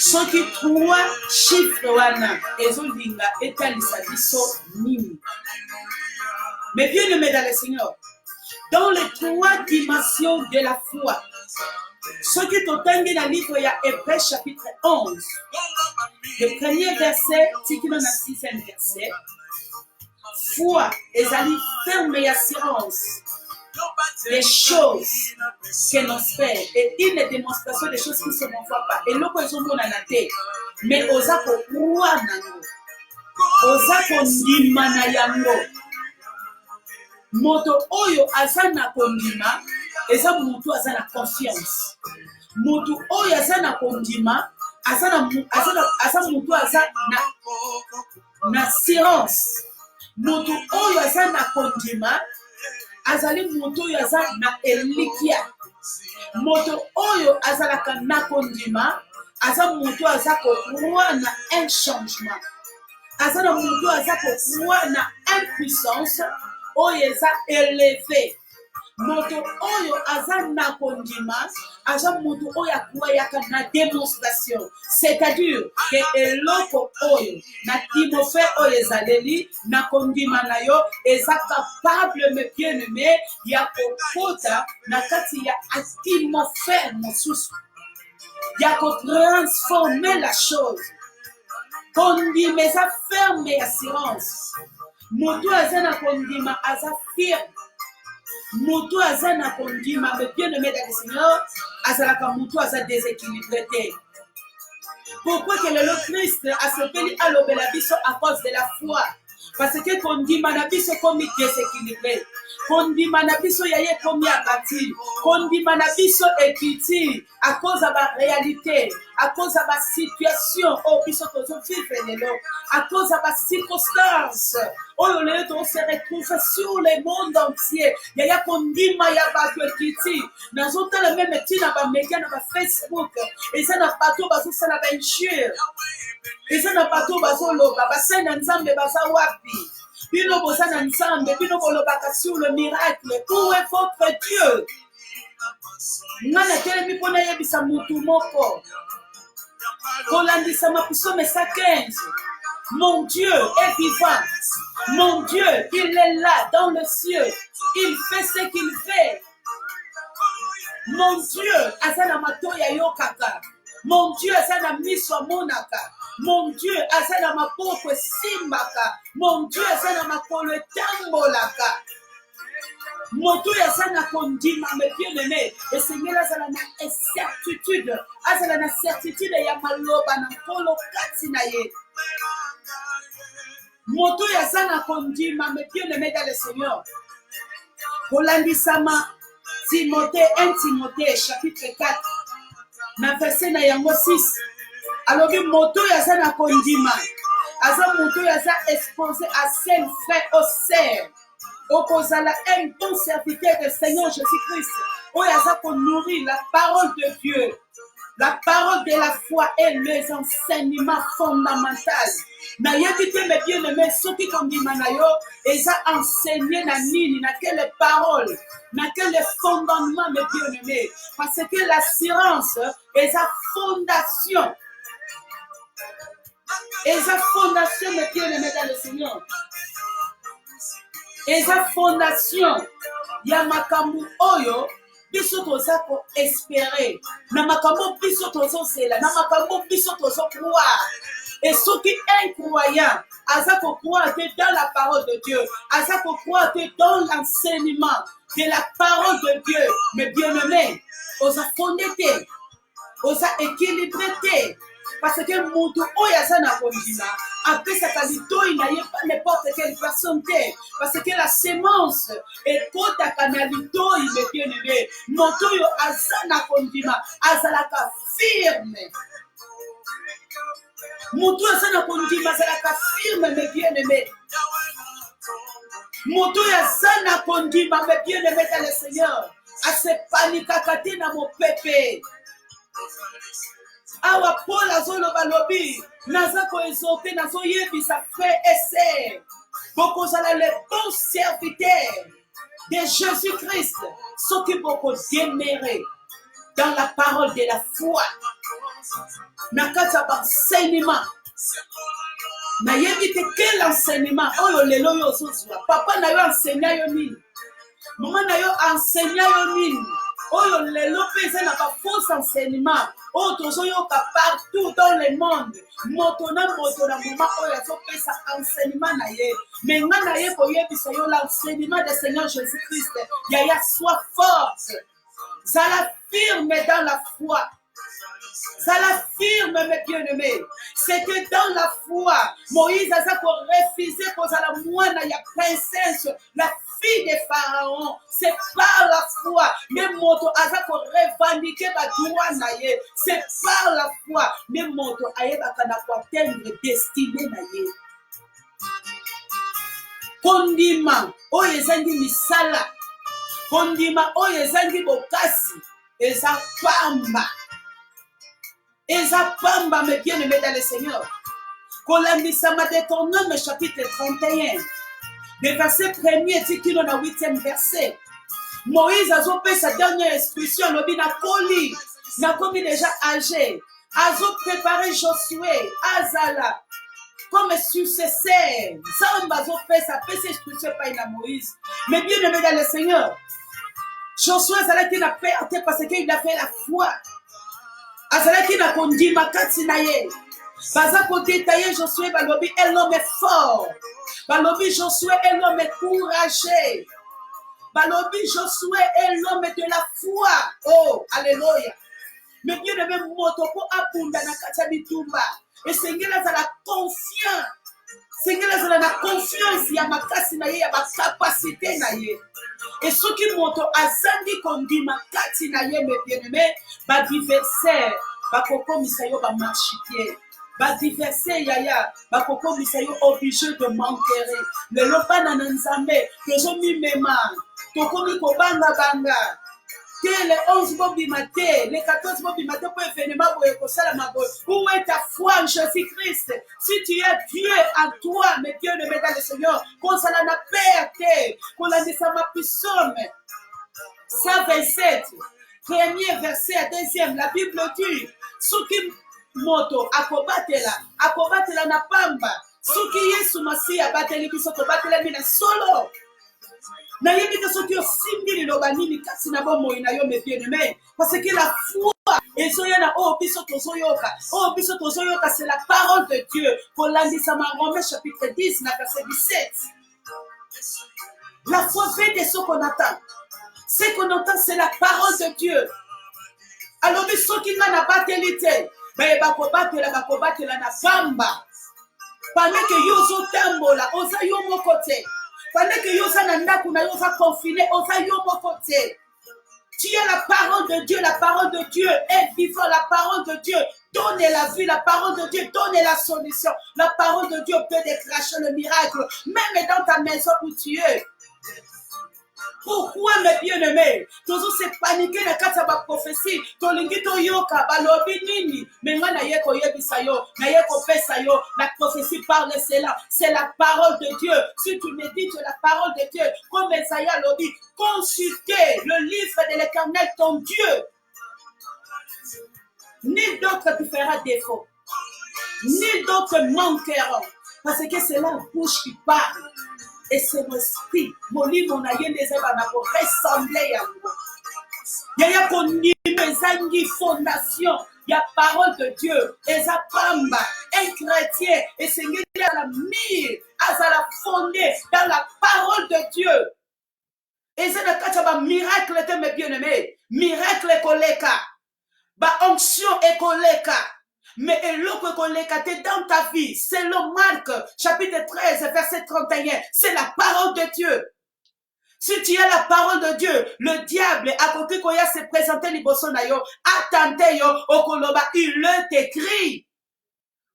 Ce qui 3 chiffres wana ezolinga etalisa biso nini. Mais bien aimé dans le Seigneur, dans les 3 dimensions de la foi, ce qui est autant dans le livre, il y a Hébreux chapitre 11. Le premier verset, tikino na 6e verset. Foi, ezali ferme et assurance des choses que l'on fait et une démonstration des choses qui ne se voient pas. Et l'autre ils ont mon anaté, mais osa ko croire nango, osa ko ndima na yango. Moto oyo azana kondima, eza mutu azana confiance. Moto oyo azana kondima, azana mutu azana na assurance. Moto oyo azana kondima, azali moto oyo aza na elikia. Moto oyo azalaka na kondima, aza moto aza kokroire na un changement. Aza na moto aza kokroire na impuissance oyo eza élevé. Moto oyo aza na kondima, aza moto oyo akroyaka na démonstration. C'est-à-dire que eloko oyo na Timothée oyo ezaleli na kondima na yo eza capable me bien aimé ya kokota na kati ya atmosphère mosusu ya ko transformer la chose. Kondima eza ferme et assurance. Moto aza na kondima aza firme. Moto aza na kondima me bien aimé dans le Seigneur azalaka moto aza déséquilibré. Pourquoi que le Christ a s'appelé à l'obéla biso à cause de la foi? Parce que kondima na biso komi déséquilibré. Kondima na biso yaye komi abati. Kondima na biso ekiti à cause de la réalité, à cause de la situation au biso tozo vivre lelo, à cause de la circonstance. Oh le on se retrouve sur le monde entier. Yaya kondima ya bato ekiti. Nazota le même tina ba média na ba Facebook. Et ça na bato bazo sala ba injure. Et ça na bato bazo loba ba sena nzambe baza wapi. Bino boza na nzambe, bino bolobaka sur le miracle. Où est votre Dieu? Ngana telemi pona yebisa mutu moko. Kolandisa mapusome sa 15. Mon Dieu est vivant. Mon Dieu, il est là dans le ciel. Il fait ce qu'il fait. Mon Dieu, azana matoya yokaka. Mon Dieu, azana miso monaka. Mon Dieu, azana mapoko simbaka. Mon Dieu, azana makolo tambolaka. Moto yazana kondima me bien aimé. Et Seigneur azana na certitude. Azana na certitude ya maloba na kolo katina ye. Moto yazana kondima me bien aimé dans le Seigneur. Kolandisama Timothée 1 Timothée chapitre 4 na verset na yango 6. Alors que moto yazana kondima. Aza moto yaza exposé à saint frère au serre. Okozala un bon serviteur du Seigneur Jésus-Christ. Oyaza qu'on nourrit la parole de Dieu. La parole de la foi et les enseignements fondamentaux. Na yebite me bien aimé, ceux qui kondima na yo, eza enseigné na nini, na quelle parole, na quel fondement me bien aimé. Parce que l'assurance est la fondation. Et la fondation me bien aimé dans le Seigneur. Eza fondation ya makambu oyo biso toza ko espérer na makambo biso tozozela na makambo biso tozokroire. Et ceux qui est croyant, aza ko croire dans la parole de Dieu, aza ko croire dans l'enseignement de la parole de Dieu. Mais bien aimé, oza fondé, oza équilibré, parce que mutu oyo aza na kondima apesaka litoi na ye pas n'importe quelle personne te, parce que la sémence ekotaka na litoi. Mais bien aimé, moto oyo aza na kondima azalaka firme. Moto aza na kondima azalaka firme. Mais bien aimé, moto oyo aza na kondima, mais bien aimé dans le Seigneur, asepanikaka te na mopepe. Awa Paul azoloba lobi naza ko exhorter nazo yebisa frère et sœur boko zala les bons serviteurs de Jésus-Christ, ceux qui boko demeurer dans la parole de la foi na kata enseignement na yebi te quel enseignement oyo lelo yo zozwa papa na yo enseignant yo nini, maman na yo enseignant yo nini. Oyo lelo pesa na ba faux enseignement oyo tozoyoka partout dans le monde. Moto na mama oyo azopesa enseignement na ye, mais nga na ye koyebisa yo l'enseignement du Seigneur Jésus-Christ. Yaya, sois forte, zala firme dans la foi. Ça la firme, mes bien-aimés. C'est que dans la foi, Moïse a refusé pour la moine, il y a princesse, la fille de Pharaon. C'est par la foi. Même moto a revendiqué la droit naïe. C'est par la foi. Même moto a atteindre destinée naïe. Kondima, o yezangi misala. Kondima, o yezangi bokasi. Eza pamba. Eza pamba, mes bien-aimés dans le Seigneur. Kolandisama Deutéronome chapitre 31. Le verset 1er dit qu'il en a 8e verset. Moïse a fait sa dernière expression. Lobi na poli. Na komi déjà âgé. Azo préparé Josué. Azala. Comme successeur. Zamba zo fait sa expression par Moïse. Mais bien-aimés dans le Seigneur. Josué a été la perte parce qu'il a fait la foi. Azalaki na kondima kati na ye. Baza ko détailler Josué balobi un homme fort. Balobi Josué un homme courageux. Balobi Josué un homme de la foi. Oh, alléluia. Mais bien de même motoko apunda na kati bitumba. Et Seigneur a la confiance. Seigneur a la confiance ya makasi na ye ya ba capacité na ye. Et ceux qui montent à Zandi Kondima Kati na ye mes bien-aimés, ba diversaire, ba koko misayo ba marchipier, ba diversaire yaya, ba koko misayo obligé de m'enterrer. Le lopa na nzambe, que je m'y mema, toko mi ko banga banga. Que les 11 mois du matin, les 14 mois du matin pour événement pour où est ta foi en Jésus-Christ? Si tu es Dieu en toi, mais Dieu ne met dans le Seigneur, qu'on s'en a perdu, qu'on a dit ça ma puissance. 127, premier verset, deuxième, la Bible dit, Suki moto, akobatela na pamba, Suki Yesu Masia, bateli bisoto, batela mina solo. Na yebi que ceux qui ont simili lo banini kasi na bomo ina yo mes bien-aimés parce que la foi ezoyana o biso tozoyoka c'est la parole de Dieu. Kolandisa ma Romains chapitre 10 na verset 17. La foi vient de ce qu'on attend. Ce qu'on entend c'est la parole de Dieu. Alors biso qui na batelite ba kobatela na pamba. Pendant que yozo tambola oza yo mokote. Pendant que yosa nanda kuna yosa confiné, osa yomo côté. Tu as la parole de Dieu est vivant, la parole de Dieu donne la vie, la parole de Dieu donne la solution. La parole de Dieu peut déclencher le miracle, même dans ta maison où tu es. Pourquoi mes bien-aimés? Toujours se paniquer na kati ba prophétie, tolingi to yoka balobi nini, mais nga na yeko yebisa yo, na yeko pesa yo, la prophétie parle cela, c'est la parole de Dieu. Si tu médites la parole de Dieu, comme Esaïa l'a dit, consultez le livre de l'Éternel ton Dieu. Nul d'autre te fera défaut. Nul d'autre manqueront. Parce que c'est la bouche qui parle. Et c'est l'esprit. Mon livre, on a eu des ébats pour ressembler à nous. Yaya kondima ezangi fondation. Ya parole de Dieu. Eza pamba. Un chrétien. Et Seigneur à la mire. À la fondée dans la parole de Dieu. Eza na kati ba miracle te mes bien-aimés. Miracle ekoleka. Ba onction ekoleka. Mais eloko ekoleka te dans ta vie. Selon Marc chapitre 13 verset 31. C'est la parole de Dieu. Si tu as la parole de Dieu, le diable a côté koya se présenter liboso na yo, attendez yo, okoloba, il le t'écrit.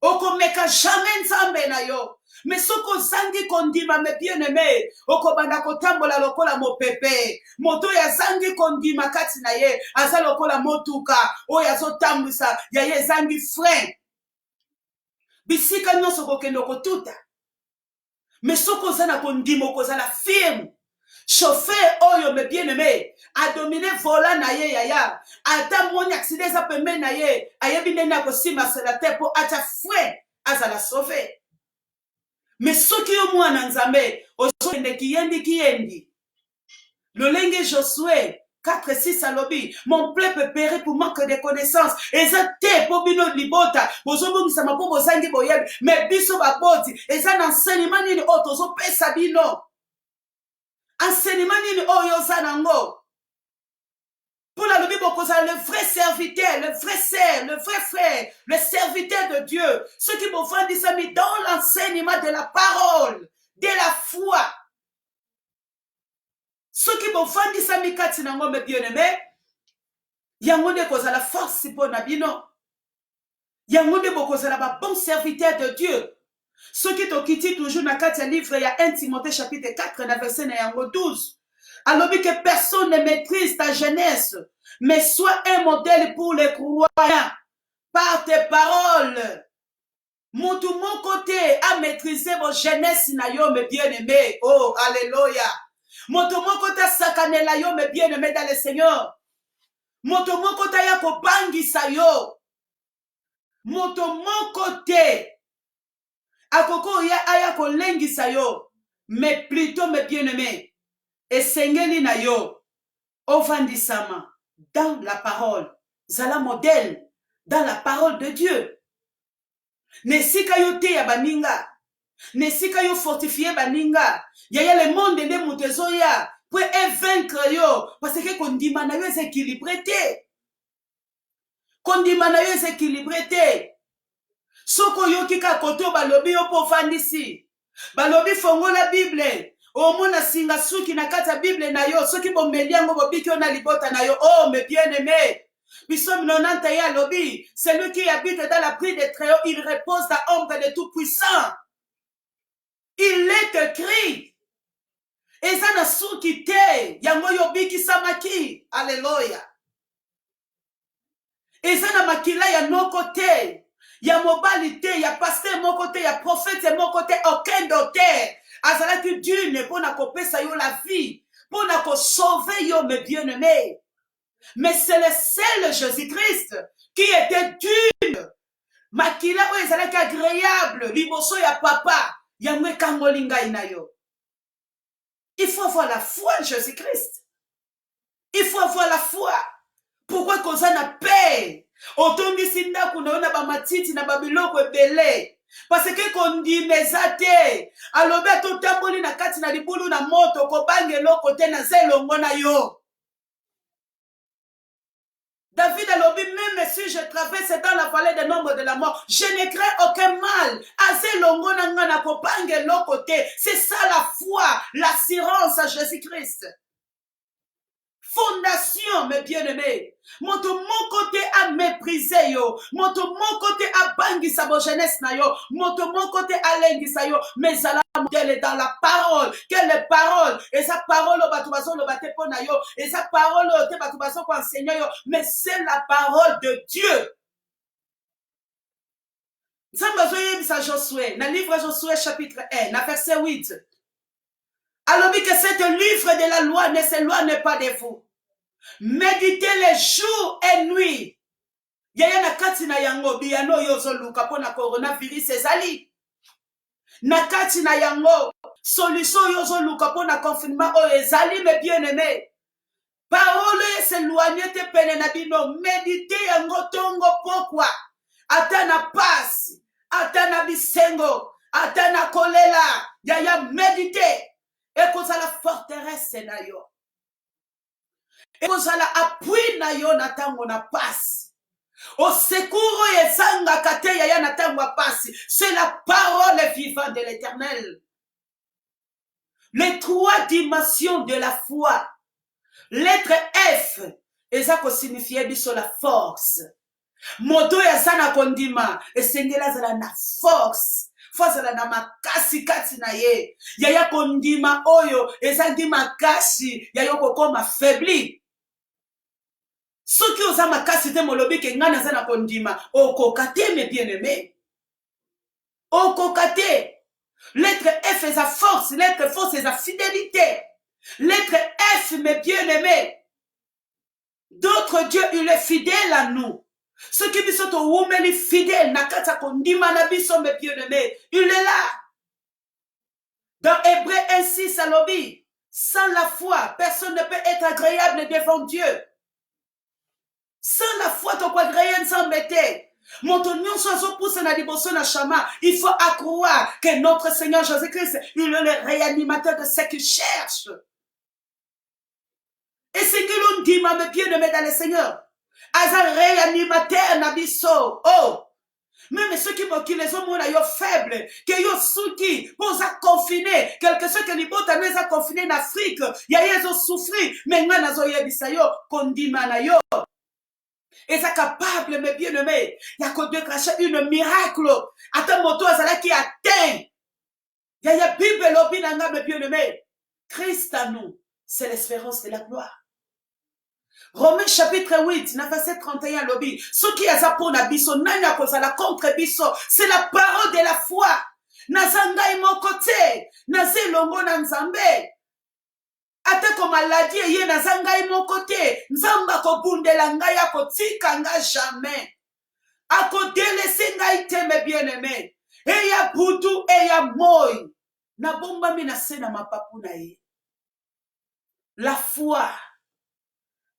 Okomeka jamais nzambe na yo. Mais soko zangi kondima me bien-aimé, okobanda kotambola lokola mopepe. Moto ya zangi kondima kati na ye, aza lokola motuka, oyo azotambwisa, ya ye zangi frein. Bisika nyonso kokende kotuta. Mais soko zana kondima okozala firme. Chauffeur oyo me bien-aimé a dominé volant na ye yaya ata moni accident za pembe na ye ayebi ndenge akosima sela te po acha fwe azala sauvé. Mais soki yo mwana nzambe ozokende kiyendi lolenge Josué 4:6 alobi mon peuple périt pour manque de connaissances eza te po bino libota bozobongisama po bozangi boyebi mais biso baboti eza na enseignement nini oyo tozopesa bino. Enseignement nini oyo zanango. Pour la Bible, le vrai serviteur, le vrai sœur, le vrai frère, le serviteur de Dieu. Ceux qui m'ont fait dire ça, mais dans l'enseignement de la parole, de la foi. Ceux qui m'ont fait dire ça, mais quand ils m'ont bien-aimé, yangonde cause la force pour nabino. Yangonde cause la bon serviteur de Dieu. Ceux qui t'ont quitté toujours dans le livre, il y a 1 Timothée chapitre 4, verset 12. Alors que personne ne maîtrise ta jeunesse, mais sois un modèle pour les croyants par tes paroles. Mon côté à maîtriser vos jeunesse na yo mes bien-aimés. Oh, alléluia. Mon côté à sakaner la yo mes bien-aimés dans le Seigneur. Mon côté à kobangi sa yo. Mon côté à koko ya aya kolengi sa yo. Mais plutôt mes bien-aimés. Et sengeli na yo, ovandisama, dans la parole, zala modèle, dans la parole de Dieu. Nesika yo te ya baninga, nesika yo fortifié baninga, yaya le monde de mutezo ya, pour vaincre yo, parce que kondima na yo est équilibré te. Kondima na yo est équilibré te. Soko yo kika koto balobi yo po fandisi, balobi fongo la Bible. Omona singa suki na kata Bible na yo soki bomeli yango bobiki na libota na yo. Oh mes bien-aimés, Psaume 90 ya lobi, celui qui habite dans la pluie des Très-Hauts, il repose dans l'ombre de Tout-Puissant. Il est écrit. Et ça na suki te yango yobiki samaki. Alléluia. Et ça na makila ya noko te, ya mobali te, ya pasteur mon côté, ya prophète mon côté, aucun docteur. Azala que Dieu ne peut pas kopesa yo la vie, pour na sauver yo mes bien-aimés. Mais c'est le seul Jésus-Christ qui était d'une. Makila o ezala agréable, liboso ya papa, ya mwekangolinga inayo. Il faut avoir la foi en Jésus-Christ. Il faut avoir la foi. Pourquoi qu'on a paix? Otondi sinda kunaona ba matiti na babiloko ebele. Parce que kondi mezate alobe to tamboli na kati na libulu na moto ko bange loko te na zelongo na yo. David alobi même si je traverse dans la vallée de l'ombre de la mort, je ne crains aucun mal. Azelongo na ngana ko bange loko te. C'est ça la foi, l'assurance à Jésus-Christ. Fondation, mes bien-aimés. Mon côté à mépriser yo. Mon côté à bangi sa jeunesse na yo. Mon côté à lengi sa yo. Mais à la modèle dans la parole. Quelle parole? Et sa parole au batubazo le bate pona yo. Et sa parole au te batubazo ko enseigner yo. Mais c'est la parole de Dieu. Sa Josué, dans le livre Josué chapitre 1, dans verset 8. Alors que cette livre de la loi ne s'éloigne pas de vous. Méditez les jours et nuits. Yaya na kati na yango biyano yozo luka pona coronavirus ezali. Na kati na yango solution yozo luka pona confinement o ezali mes bien-aimés. parole s'éloigner te pene na bino, méditer yango tongo pokwa, ata na pasi, ata na bisengo, ata na kolela, yaya méditer, et kozala forteresse na yo, et kozala appui na yo na tango na pasi, au secours yezanga kate yaya na tango na pasi, c'est la parole vivante de l'Éternel. Les trois dimensions de la foi. Lettre F, ezako signifie biso la force. Moto ya sana kondima, esengela zala na force. Fazala na makasi kati na ye. Yaya kondima oyo, ezandi makasi, yayo kokoma faibli. Soki oza makasi te molobi ke ngana zana kondima, okokate mes bien-aimés. Okokate. Lettre F est sa force, lettre force est sa fidélité. Lettre F, mes bien-aimés. D'autres dieux, il est fidèle à nous. Ceux qui sont au women fidèles, nakata kondima na biso, mes bien-aimés, il est là. Dans Hébreu 1:6 à l'obi, sans la foi, personne ne peut être agréable devant Dieu. Sans la foi, tu peux agréer sans mettre. Il faut accroire que notre Seigneur Jésus-Christ, il est le réanimateur de ceux qui cherchent. Et c'est que l'on dit, ma bien-aimé dans le Seigneur, Azal réanimateur nabiso. Oh! Même ceux qui les ont faibles, qui ont souki, pour confiner, quelque chose que les botanes ont confiné en Afrique, il y a des souffrir, mais il y a des gens et ça capable, mes bien-aimés, il y a que déclencher une miracle. Attends, moto, ça qui atteint. Il y a Bible, l'opinanga, mes bien-aimés. Christ à nous, c'est l'espérance de la gloire. Romains chapitre 8, verset 31, lobby. Ce qui a pour nabiso, nanya kosa la contre biso, c'est la parole de la foi. Nazanga et mon côté, nazé longo nanzambe. Ate ko maladi ye nazanga mon côté, nzamba ko bundela ngai akotika nga jamais. Ako délaisser ngai te mes bien-aimés. Et ya budu et ya moi. Na bomba mi na sena mapapu na ye. La foi.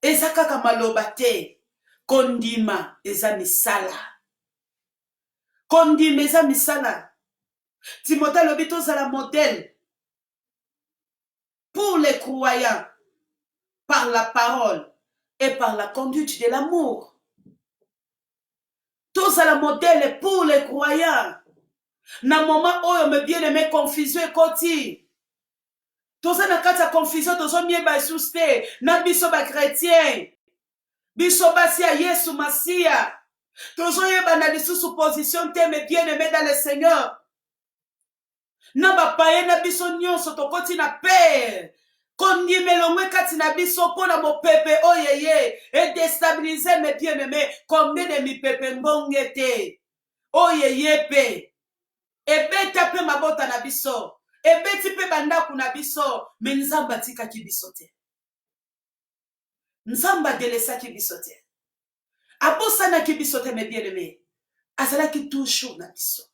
Ezaka kamaloba te. Kondima eza misala. Kondima eza misala. Timothée lobito za la modèle. Pour les croyants, par la parole et par la conduite de l'amour. Tous à la modèle pour les croyants. Na moment où on me bien aimé confusion et koti. Tous à la carte confusion, tous on bien baisouste. Na biso ba chrétien. Biso basia Yesu Masia. Tous on y banali sous supposition te me bien aimé dans le Seigneur. Na ba paye na biso nyonso to koti na paix. Kondi melongwe kati na biso pona mo pepe oyeye et déstabiliser mes bien-aimés comme de mi pepe mbongete oyeye pe ebeta pe mabota na biso ebeti pe bandaku na biso mais nzamba tika ki biso te nzamba delesa ki biso te abosana ki biso te mes bien-aimés azala ki toujours na biso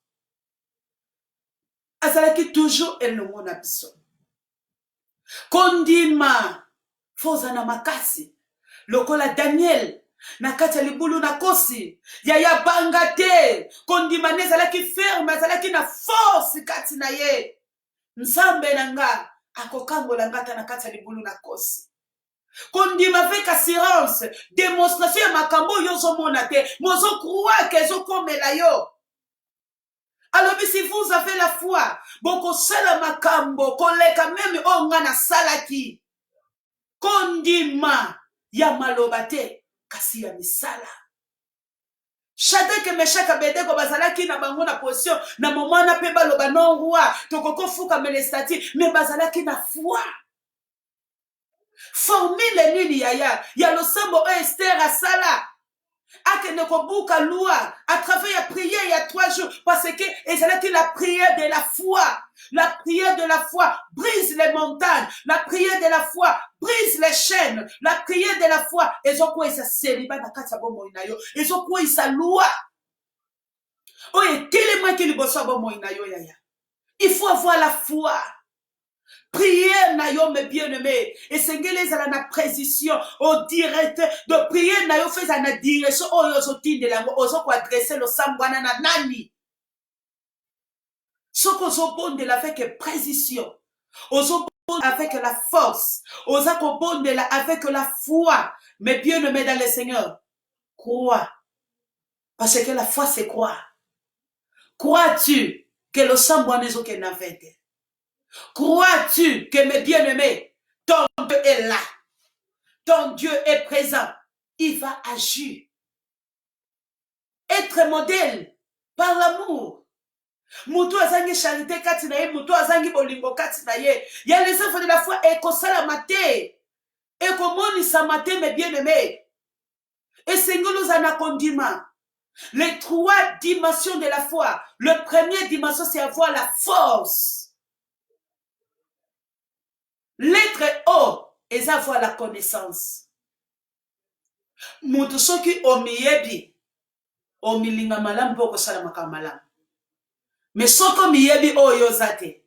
azalaki toujours elongo na biso. Kondima fozana makasi lokola Daniel na kati ya libulu na kosi ya banga te kondima nezalaki ferme azalaki na force kati na ye nzambe na nga akokangola ngata na kati ya libulu na kosi. Kondima avec assurance démonstration ya makambo yozo mona te mozo croire que zo komela yo. Alors, si vous avez la foi, boko sala makambo, koleka meme onga na salaki. Kondima ya malobate, kasi ya misala. Shadrach Meshach Abednego bazalaki na bango na position, na moment na pe baloba non roi, tokoko fuka melestati, mais bazalaki na foi. Formule nini yaya, ya losambo Esther asala. Akene kobuka loi à travers la prière il y a 3 jours parce que c'est la prière de la foi. La prière de la foi brise les montagnes. La prière de la foi brise les chaînes. La prière de la foi ezoko isa célibat na kati ya bomoi na yo. Ezoko isa loi. Oye tellement que liboso bomoi na yo yaya. Il faut avoir la foi. Prière na yo mes bien-aimés. Et sengele zala na précision au direct de prière na yo fait na direction o yo zotinde la ozo ko adresser le sambwana na nani. Soko zo bonde la avec précision. Ozo bonde avec la force. Ozo ko bonde la avec la foi. Mes bien-aimés dans le Seigneur. Crois. Parce que la foi c'est croire. Crois-tu que le sambwana zo ke navete? Crois-tu que mes bien-aimés, ton Dieu est là, ton Dieu est présent, il va agir. Être modèle par l'amour. Mutu azangi charité kati na ye, mutu azangi bolingo kati na ye. Il y a les enfants de la foi et kosala mate. Et komoni sa mate mes bien-aimés. Et sengolo zana kondima. Les trois dimensions de la foi. Le premier dimension c'est avoir la force. L'être O est avoir la connaissance. Mutu soki omiyebi omilinga malam boko salamaka malam. Mais soko miyebi oyo zate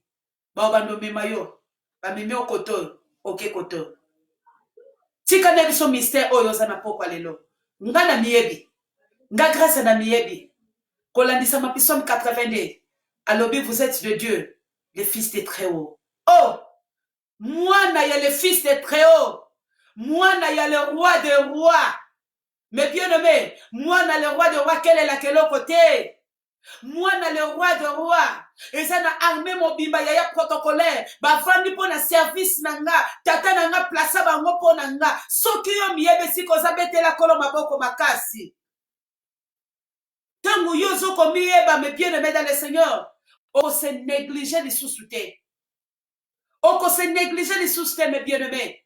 ba bando memayo ba mimeo koto oke koto. Tika na biso mystère oyo zana poko lelo. Nga na miyebi. Nga grâce na miyebi. Kolandisa ma Psaume 82. Alobi vous êtes de Dieu, les fils des Très-Haut. Oh! Moi, il y a le fils de Très-Haut. Moi, il y a le roi des rois. Mais bien aimé, moi, il y a le roi des rois. Quel est là, quel côté? Moi, il y a le roi des rois. Et ça, na armée mobimba, il y a protocolaire. Ba fandi pour na service nanga. Tata nanga plaça bango pour nanga. Soki yo miyebe si koza bete la kolo maboko makasi. Tango yo zo komiyeba, mais bien aimé dans le Seigneur. On se négliger les sous-soutés. On se négliger les sous-soutés, mes bien-aimés.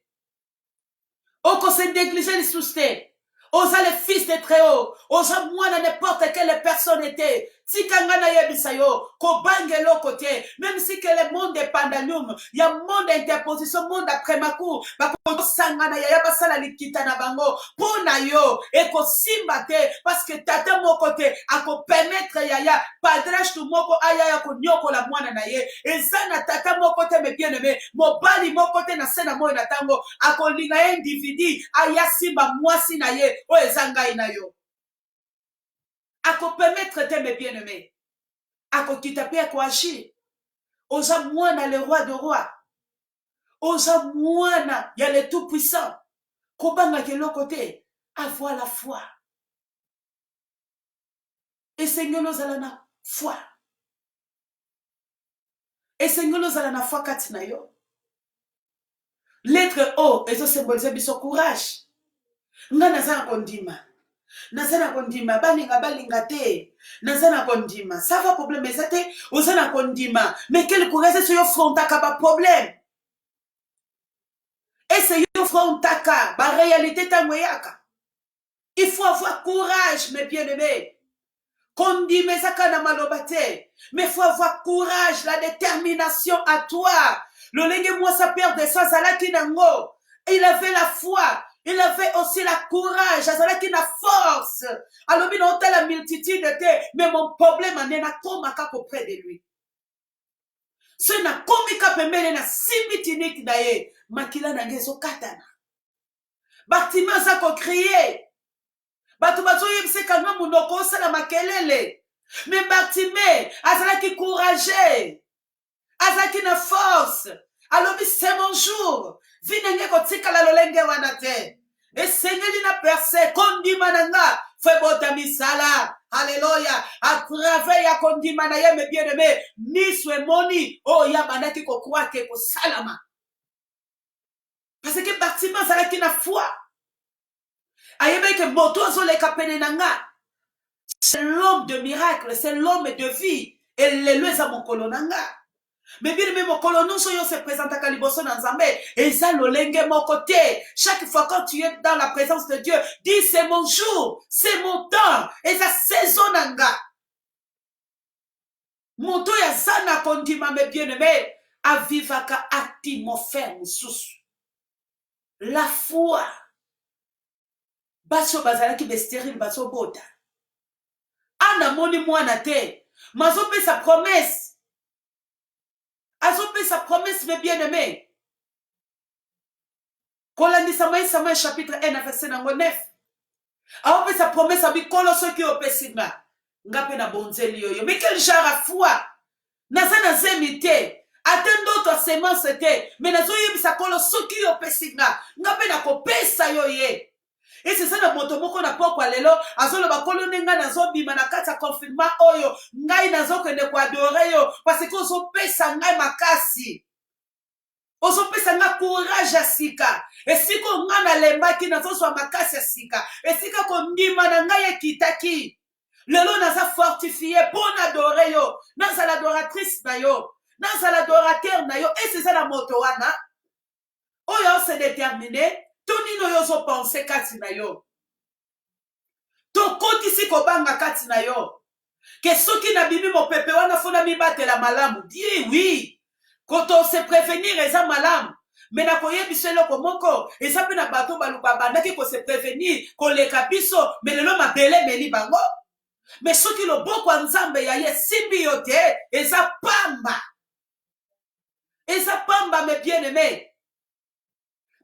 On se négliger les sous-soutés. Osa le fils de Très-Haut. Osa moi n'importe quelle personne était. Tikangana yebisayo. Kobangelo côté. Même si que le monde est pandalum. Il y a monde d'interposition, monde après ma cour. Bako sangana ya basala likita na bango. Pona yo. Eko simbate. Parce que tata mon côté. Ako permettre yaya. Padrage tu moko aya ko nyoko la mwana na ye. Ezana tata mon côté me bien aimé. Mobali mon côté na sena mo na tango. Ako linga individu. Aya simba mwasi na ye. O ezangai na yo. Ako permettre te mes bien-aimés. Ako kitape ako agir. Oza mwana le roi de roi. Oza mwana ya le tout puissant. Kobanga ke l'autre côté. Avoir la foi. Et Seigneur nous allons na foi. Et Seigneur nous allons na foi katina yo. L'être O et ça symbolise biso courage. Nga nazana kondima. Nazana kondima balinga te. Nazana kondima. Ça va problème ezate ozana kondima. Mais quel courage c'est yo frontaka ba problème. Et c'est yo frontaka ba réalité tangoyaka. Il faut avoir courage mes bien-aimés. Kondime zaka na malobate. Mais il faut avoir courage, la détermination à toi. Le lenge moi sa père de sans alaki nango. Il avait la foi. Il avait aussi la courage, il la force. Alors, il a la multitude de mais mon problème en est na komaka auprès de lui. Ce na komika pembele na simitinik daye, makila na ngezo katana. Bâtiment za ko crier. Batu bazo yebse kanga munoko sa na makelele. Mais bâtiment, azalaki courageux. Azalaki na force. Alors, c'est mon jour. Vinenge kotika la lolenge wanate. Et Seigneur na percé. Kondima nanga. Febota misala. Alléluia. À travers ya kondima na ye, mes bien-aimés. Niswe moni. Oh, ya bandaki ko kwa ke ko salama. Parce que bâtiment ça qui na foi. Ayebe que moto zo le kapene nanga. C'est l'homme de miracle. C'est l'homme de vie. Et le leza mon kolonanga. Mais bien même quand nous se présente à Kaliboso dans Zambé, et ça le lenge mon côté. Chaque fois quand tu es dans la présence de Dieu, dis c'est mon jour, c'est mon temps, et ça saison nanga. Mon temps ya sana kondima mes bien-aimés, avivaka ati mon ferme sous. La foi. Baso bazala ki bestérile baso bota. Ana moni mwana te. Mazo pe sa promesse. Azopé sa promesse, mes bien-aimés. Kolandi Samuel chapitre 1, verset 9. Azopé sa promesse, abi kolo soki opesinga. Ngape na bonzeli yoyo. Mais quel genre à foi? Nazana zemite. Atteint d'autres semences te. Mais nazo yebisa kolo soki opesinga. Ngape na kopesa yoye. Et c'est ça na moto moko na poko lelo. Azolo bakolo nenga nazo bima na kati ya confinement oyo. Ngai nazo kende kwa adore yo. Parce que ozo pesa ngai makasi. Ozo pesa nga courage ya sika. Esiko nga na lembaki nazo swa makasi ya sika. Esika kondima na ngai ekitaki. Lelo naza fortifié pour adorer yo. Naza l'adoratrice na yo. Naza l'adorateur na yo. Et c'est ça la moto wana. Oyo se déterminé. Tonino yo zo pense kati na yo. To kotisi kobanga kati na yo. Que soki na bimi mo pepe wana fona mi batela malamu. Dis oui. Koto se prévenir eza malamu. Mais na koyebiso eloko moko. Eza pe na bato baluba bandaki ko se prévenir. Ko leka biso. Mais lelo mabele meli bango. Mais soki loboko nzambe ya ye simbi yo te. Eza pamba. Eza pamba mes bien-aimés.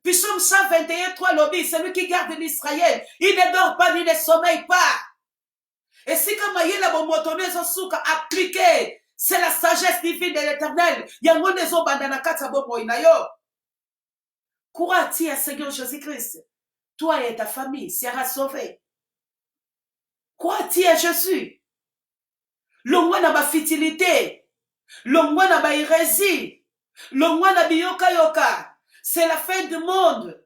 Psaume 121, 3 lobby, celui qui garde l'Israël, il ne dort pas, il ne sommeille pas. Et si comme il a bon motoné, appliqué, c'est la sagesse divine de l'Éternel. Yango nezo bandana kata bomo inayo. Crois-tu à Seigneur Jésus-Christ? Toi et ta famille sera sauvée. Crois-tu à Jésus? Longwa na ba fitilité, longwa na ba hérésie, longwa na biyoka yoka. C'est la fin du monde.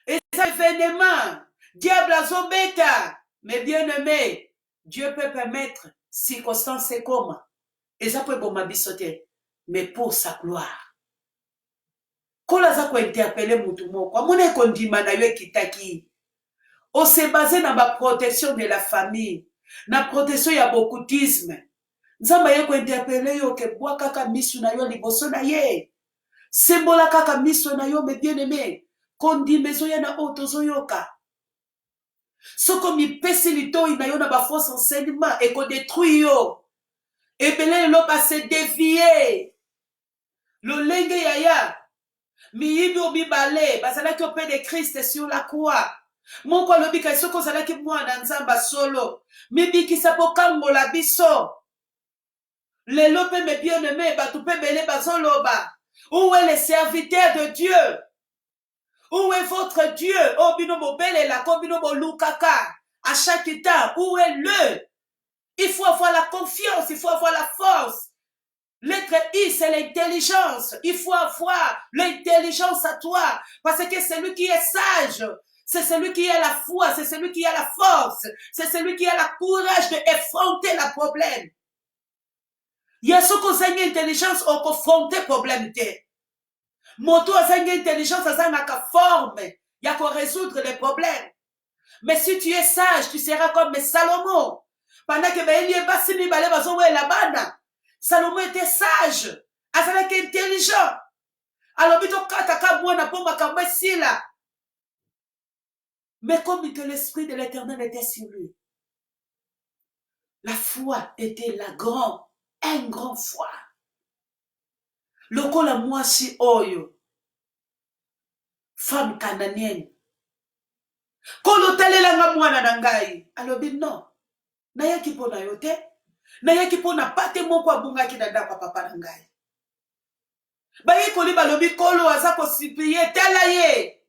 Et cet événement, diable a zobeta. Mais bien aimé, Dieu peut permettre circonstances comme. Et ça peut m'abisoter. Mais pour sa gloire. Quand on a interpellé Moutoumou, comme on est condamné à yo kitaki. On s'est basé dans la protection de la famille. Dans la protection, il y a beaucoup d'isme. Nous avons interpellé yo que bois kaka misu na yo liboso na ye. Sembola kaka miso na yo me bien aimé. Kondi mezo ya na otozo yoka. Soko mi pesi lito ina yo na ba fausse enseignement et ko détruit yo. Et belé lo ba se dévier. Lo lenge yaya. Mi yibi obi bale. Basala ki opé de Christ sur la croix. Mon ko lobi ka soko zala ki mwana nzamba solo. Mi biki sapo kangola biso. Le lope me bien aimé. Batupe belé bazoloba. Où est le serviteur de Dieu? Où est votre Dieu? Oh, binomo bele la binomo lukaka. À chaque temps, où est le? Il faut avoir la confiance, il faut avoir la force. L'être I, c'est l'intelligence. Il faut avoir l'intelligence à toi. Parce que celui qui est sage, c'est celui qui a la foi, c'est celui qui a la force, c'est celui qui a le courage d'affronter le problème. Il y a ceux qui ont une intelligence au confronter problème. Moto a une intelligence à une forme. Il y a qu'à résoudre les problèmes. Mais si tu es sage, tu seras comme Salomon. Pendant que Salomon était sage. Il était intelligent. Alors, mais comme que l'esprit de l'Éternel était sur lui, la foi était un grand foi. Lokola mwasi oyo, femme cananienne. Kolo talelanga mwana na ngai. Alobi non. Nayaki pona yo te. Nayaki pona pate moko abungaki na ndako papa na ngai. Bayi koli balobi kolo aza kosiplie tala ye.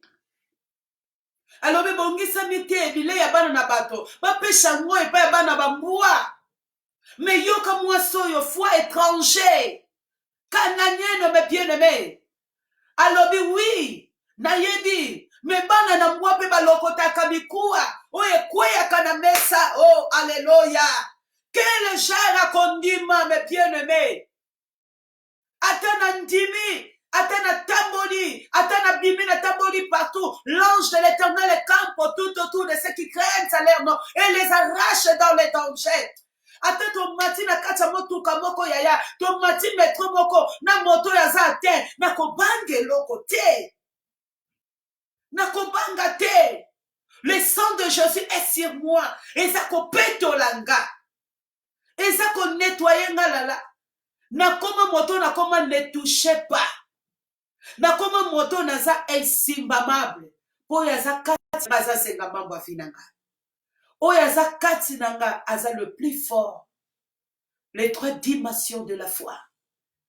Alobi bongisa mite bile ya bana na bato. Bapesha ngo epa ya bana bambua. Mais yoka mwasi oyo foi étranger. Cananienne mes bien-aimés. Alobi oui. Nayebi. Me bana na mwa pe balokota kamikuwa. Oye kweya kana mesa. Oh, alléluia. Quel genre à condiment, mes bien-aimés. Atana ndimi. Atana tamboli. Atana bimi na tamboli partout. L'ange de l'Éternel campe tout autour de ceux qui craignent sa leur nom. Et les arrache dans les dangers. Ate to mati na kata motuka moko yaya. To mati metro moko. Na moto ya za te. Na kobange loko te. Nakobanga te. Le sang de Jésus est sur moi. Et ça ko peto langa. Et ça ko nettoyer ngalala. Nakoma moto nakoma ne touchez pas. Nakoma moto naza insimbamable. Oyaza kati baza senga mambo afinanga. Oyaza kati nanga aza le plus fort. Les trois dimensions de la foi.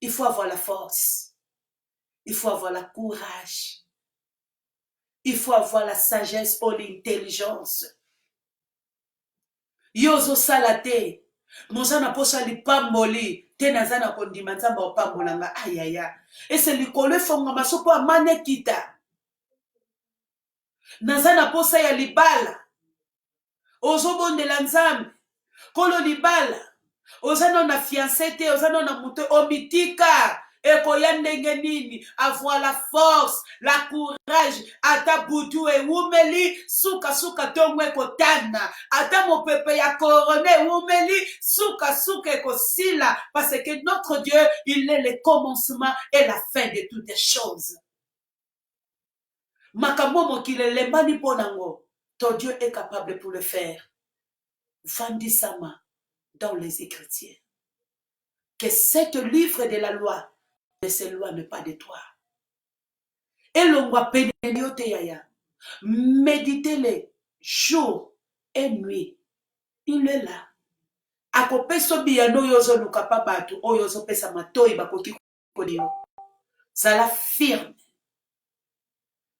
Il faut avoir la force. Il faut avoir la courage. Il faut avoir la sagesse ou l'intelligence. Yozo salate. Mozana posa li pamboli. Tenazana kondima nzamba opambolanga. Aïe aïe aïe. Et c'est l'ikole fonga masopo amane kita. Nazana posa ya libala. Ozobonde la nzambe. Kolo libala. Ozano na fiancé te. Ozano na mute omitika. Avoir la force, la courage, ata butu e umeli, suka suka tongwe kotana, ata mo pepe ya korone umeli, suka suka ekosila, parce que notre Dieu, il est le commencement et la fin de toutes les choses. Makambo mokile lembani ponango, ton Dieu est capable pour le faire. Vandisama dans les Écritures. Que cet livre de la loi ne s'éloigne pas de toi. Et l'ongwa pénéniote yaya. Méditez-le jour et nuit. Il est là. Akope sobiyano yozo nukapa batu. O yozo pesa matoi bakoki kodiyo. Zala firme.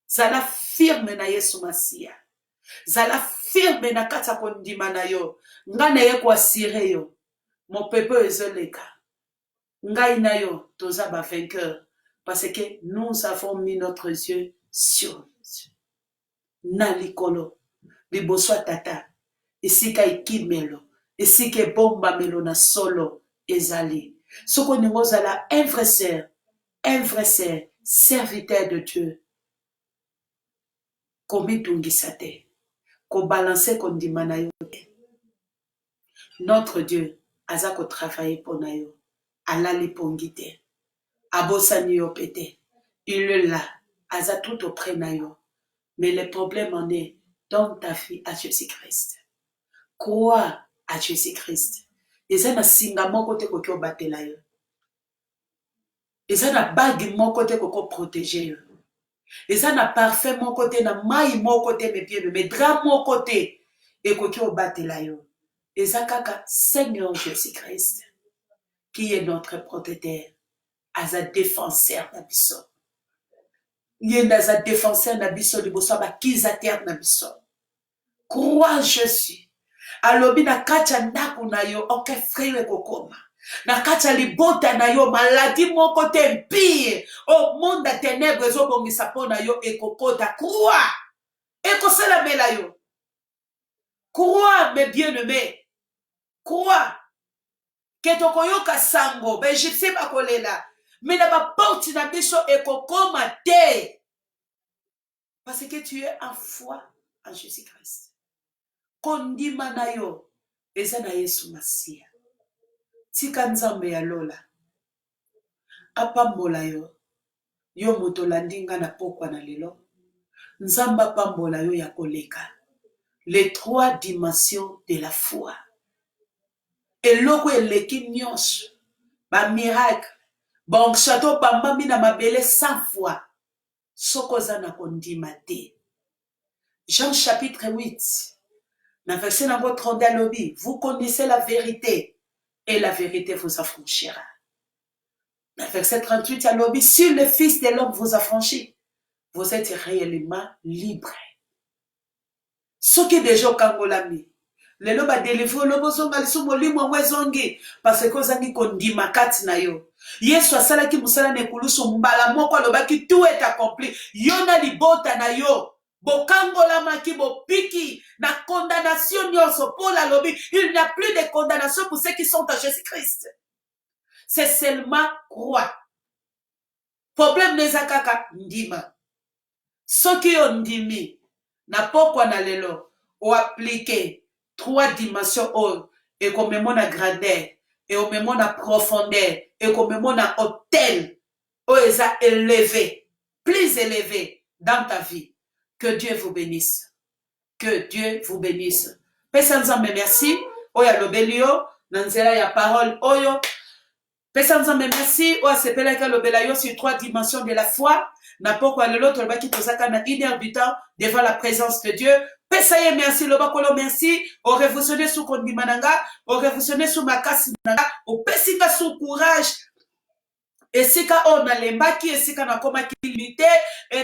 Zala firme na Yesu Masia. Zala firme na kata kondima na yo. Ngana ye kwa sire yo. Mon peuple ezoleka. Ngai na yo, toza ba vainqueur. Parce que nous avons mis notre yeux sur Dieu. Nalikolo, liboso tata, esika ikimelo, esika bomba melo na solo ezali. Soko ningo zala un vrai sœur, serviteur de Dieu. Komi tungisate, ko balancer kondima na yo. Notre Dieu, azako travailler pour na yo, alali pongite. Abosani yo pete. Il est là. Aza tout auprès na yo. Mais le problème en est dans ta vie à Jésus-Christ. Crois à Jésus-Christ. Eza na singa moko te koko batela yo. Eza na bague moko te koko protéger yo. Eza na parfum moko te na mai moko te mes pieds, mes draps moko te et koko batela yo. Eza kaka Seigneur Jésus-Christ qui est notre protecteur. Aza défenseur na biso. Yenda za défenseur na biso liboso ba kizateur na biso. Crois Jésus. Alobi na kacha ndako na yo oke frère kokoma. Na kacha libota na yo maladie moko te pire. Au monde de ténèbres zo bongisa pona yo ekokota. Crois. Ekosala mela yo. Crois mes bien-aimés. Crois. Que tokoyoka sango ba Égyptien bakolela. Mais na ba porte na biso ekokoma te. Parce que tu es en foi en Jésus-Christ. Kondima na yo eza na Yesu Masia. Tika nzambe ya lola. Apambola yo. Yo moto landinga na pokwa na lelo. Nzamba pambola yo ya koleka. Les trois dimensions de la foi. Eloko eleki nyonso. Ba miracle. Bon, château pambami na mabele 100 fois. Sokoza na kondima te. Jean chapitre 8. Na verset number 30 lobby. Vous connaissez la vérité. Et la vérité vous affranchira. Na verset 38 à lobby. Si le Fils de l'homme vous affranchit, vous êtes réellement libre. Ce qui est déjà au Kangolami. Lelo ba délivre lobo zonga lisumo limo mwezongi parce que ozangi kondima kati na yo. Yesu asalaki musala nekulusu mbala moko alobaki tout est accompli. Yona libota na yo. Bokangola maki bopiki na condamnation nyonso pour la lobby. Il n'y a plus de condamnation pour ceux qui sont en Jésus-Christ. C'est seulement croire. Problème nezakaka ndima. Soki yo ndimi na pokwa na lelo o appliquer trois dimensions et comme mon a grandeur et au même a profondeur et comme mon a hauteur est élevé, plus élevé dans ta vie. Que Dieu vous bénisse. Que Dieu vous bénisse. Pesa nzambe merci. Oya lobelio nanzela ya parole oyo Pesa nzambe merci o asepelaka lobela yo sur 3 dimensions de la foi. Na pokwa lelo tolobaki tozaka na 1 heure du temps devant la présence de Dieu. Pesa ye merci lobakolo merci o révolutionner sous kondima nanga, o révolutionner sous makasi nanga, o pesinga sous courage. Esika o nalembaki esika na komaki limité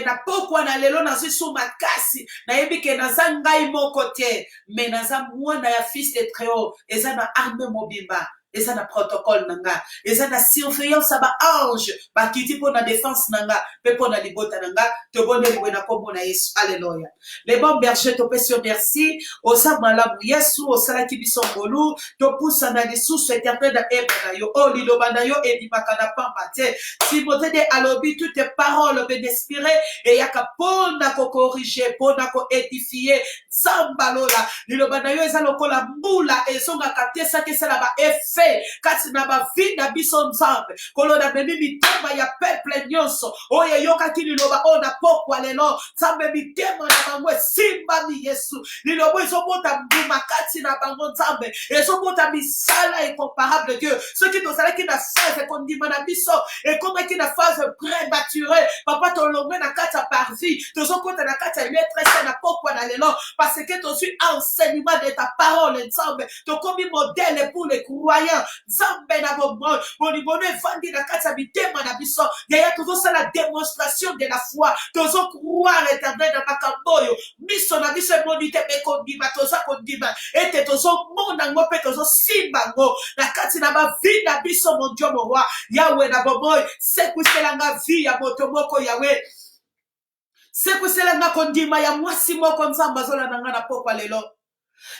na pokwa na lelo nazwi sous makasi nayebi ke naza ngai moko te mais naza mwana ya fils de Très-Haut eza na arme mobimba eza na protocole nanga eza na surveillance ba ange bakiti po na défense nanga pe po na libota nanga tobone libwe na kombo na Yesu. Alléluia. Les bons bergers to pesio merci osa malamu Yesu osala kibiso ngolu to poussa na lisusu éternel na ebana yo o liloba na yo ebimaka na pamba te Timothée de alobi toutes tes paroles ben inspirées et yaka pona ko corriger pona ko édifier zambalola liloba na yo eza lokola mbula ezonga katesa kesala ba effet kati na ba vie na biso nzambe kolona memi mitema ya peuple nyonso oyo yokaki liloba ona pokwa lelo nzambe mitema na bango esimba mi Yesu liloba ezobota mbuma kati na bango nzambe ezobota misala incomparable Dieu soki tozalaki na phase kondima na biso ekomaki na phase prématurée papa tolongwe na kati ya parvis tozokota na kati ya maîtresse na pokwa na lelo parce que tozwi enseignement de ta parole nzambe tokomi modèle pour les croyants nzambe na bomoi bolingono evandi na kati ya mitema na biso yaya tozosala démonstration de la foi tozokroire éternel na makambo oyo miso na biso emoni te mpe kondima toza kondima ete tozomona ngo mpe tozosimba ngo na kati na bavi na biso mon Dieu mon roi yawe na bomoi sekwiselanga vi ya moto moko yawe sekwiselanga kondima ya mwasi moko nzambe azolanda nga na pokwa lelo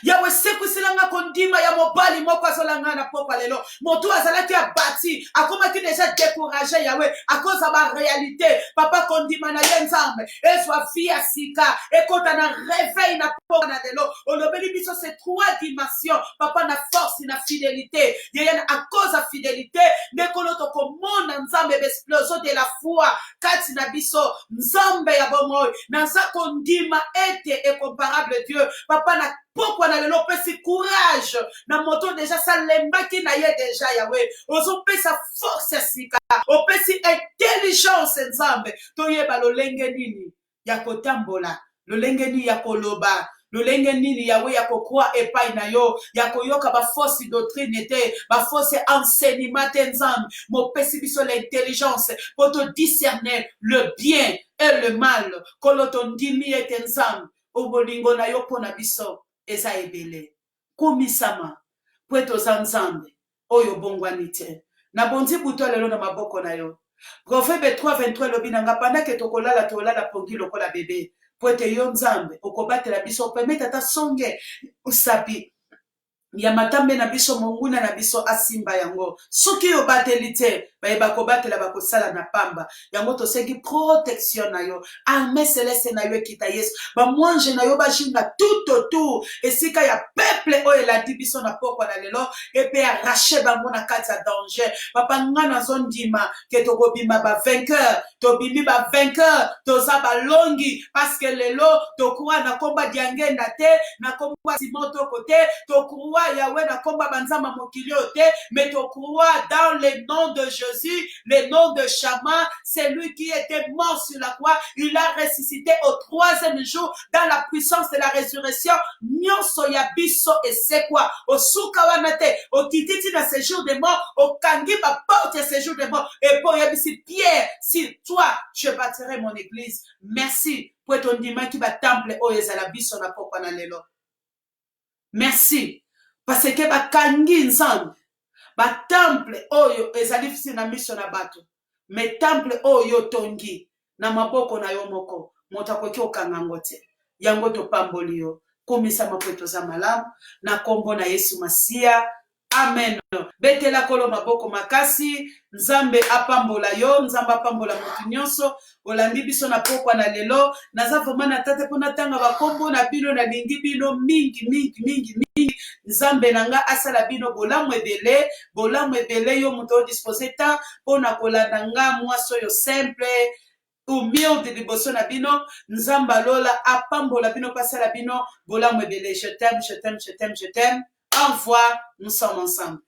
yawe sekwiselanga kondima ya mobali moko azolanga na pokwa lelo moto azalaki abati akomaki deja découragé yawe akoza ba réalité papa kondima na ye nzambe ezwa vi ya sika ekota na réveil na pokwa na lelo olobeli biso ces 3 dimensions papa na force na fidélité yeye akoza fidélité ndekolo tokomona nzambe explosion de la foi kati na biso nzambe ya bomoi naza kondima ete incomparable Dieu papa na pourquoi na lelo pesi courage na moto déjà salembaki na ye déjà yawe ozopesa force ya sika opesi intelligence nzambe toyeba lolenge nini ya kotambola lolenge nini ya koloba lolenge nini yawe ya kokroa epai na yo ya koyoka ba fausse doctrine te ba fausse enseignement te nzambe mopesi biso l'intelligence pour te discerner le bien et le mal koloto ndimi ete nzambe obolingo na yo pona biso eza ebele komisama po toza nzambe oyo bongwani te na bondi buto lelo na maboko na yo Proverbe 3:23 lobi nanga pendant tokolala tolala pongi lokola bebe po ete yo nzambe okobatela biso permettre ata songe usapi ya matambe na biso monguna na biso asimba yango soki yo bateli te bayeba kobatela bakosala na pamba yango tosengi protection na yo armée céleste na yo ekita Yesu bamwange na yo bajinga tout autour esika ya peuple oyo elandi biso na pokwa na lelo epe arrache bango na kati ya danger papa nga nazondima ke tokobima bavainqueur tobimi bavainqueur toza balongi parce que lelo tokuwa na komba diangenda te na komba Simon toko te tokuwa Yahweh na komba banzama mokilio te mais tokuwa dans le nom de Jésus le nom de Chama c'est lui qui était mort sur la croix il a ressuscité au 3e jour dans la puissance de la résurrection nyonso ya biso et c'est quoi au suka wana te au kititi na séjour de mort au kangi ba porte séjour de mort et pour yabisi Pierre si toi je bâtirai mon église merci pour ton dimanche qui va temple o ezala biso na pokwa na lelo merci parce que bakangi nzambe ba temple oyo ezali fisi na miso na bato mais temple oyo tongi na maboko na yo moko moto akoki okanga ngo te yango topamboli yo komisa mapeto za malamu na kombo na Yesu Masia amen betela kolo maboko makasi nzambe apambola yo nzambe apambola motu nyonso olandi biso na pokwa na lelo naza vraiment na tate pona tanga bakombo na bino na lingi bino mingi nzambe nanga asala bino bolamu ebele yo moto disposer temps pona kolanda nga mwaso yo simple humilde liboso na bino nzamba lola apambola bino pasala bino bolamu ebele je t'aime au revoir nous sommes ensemble.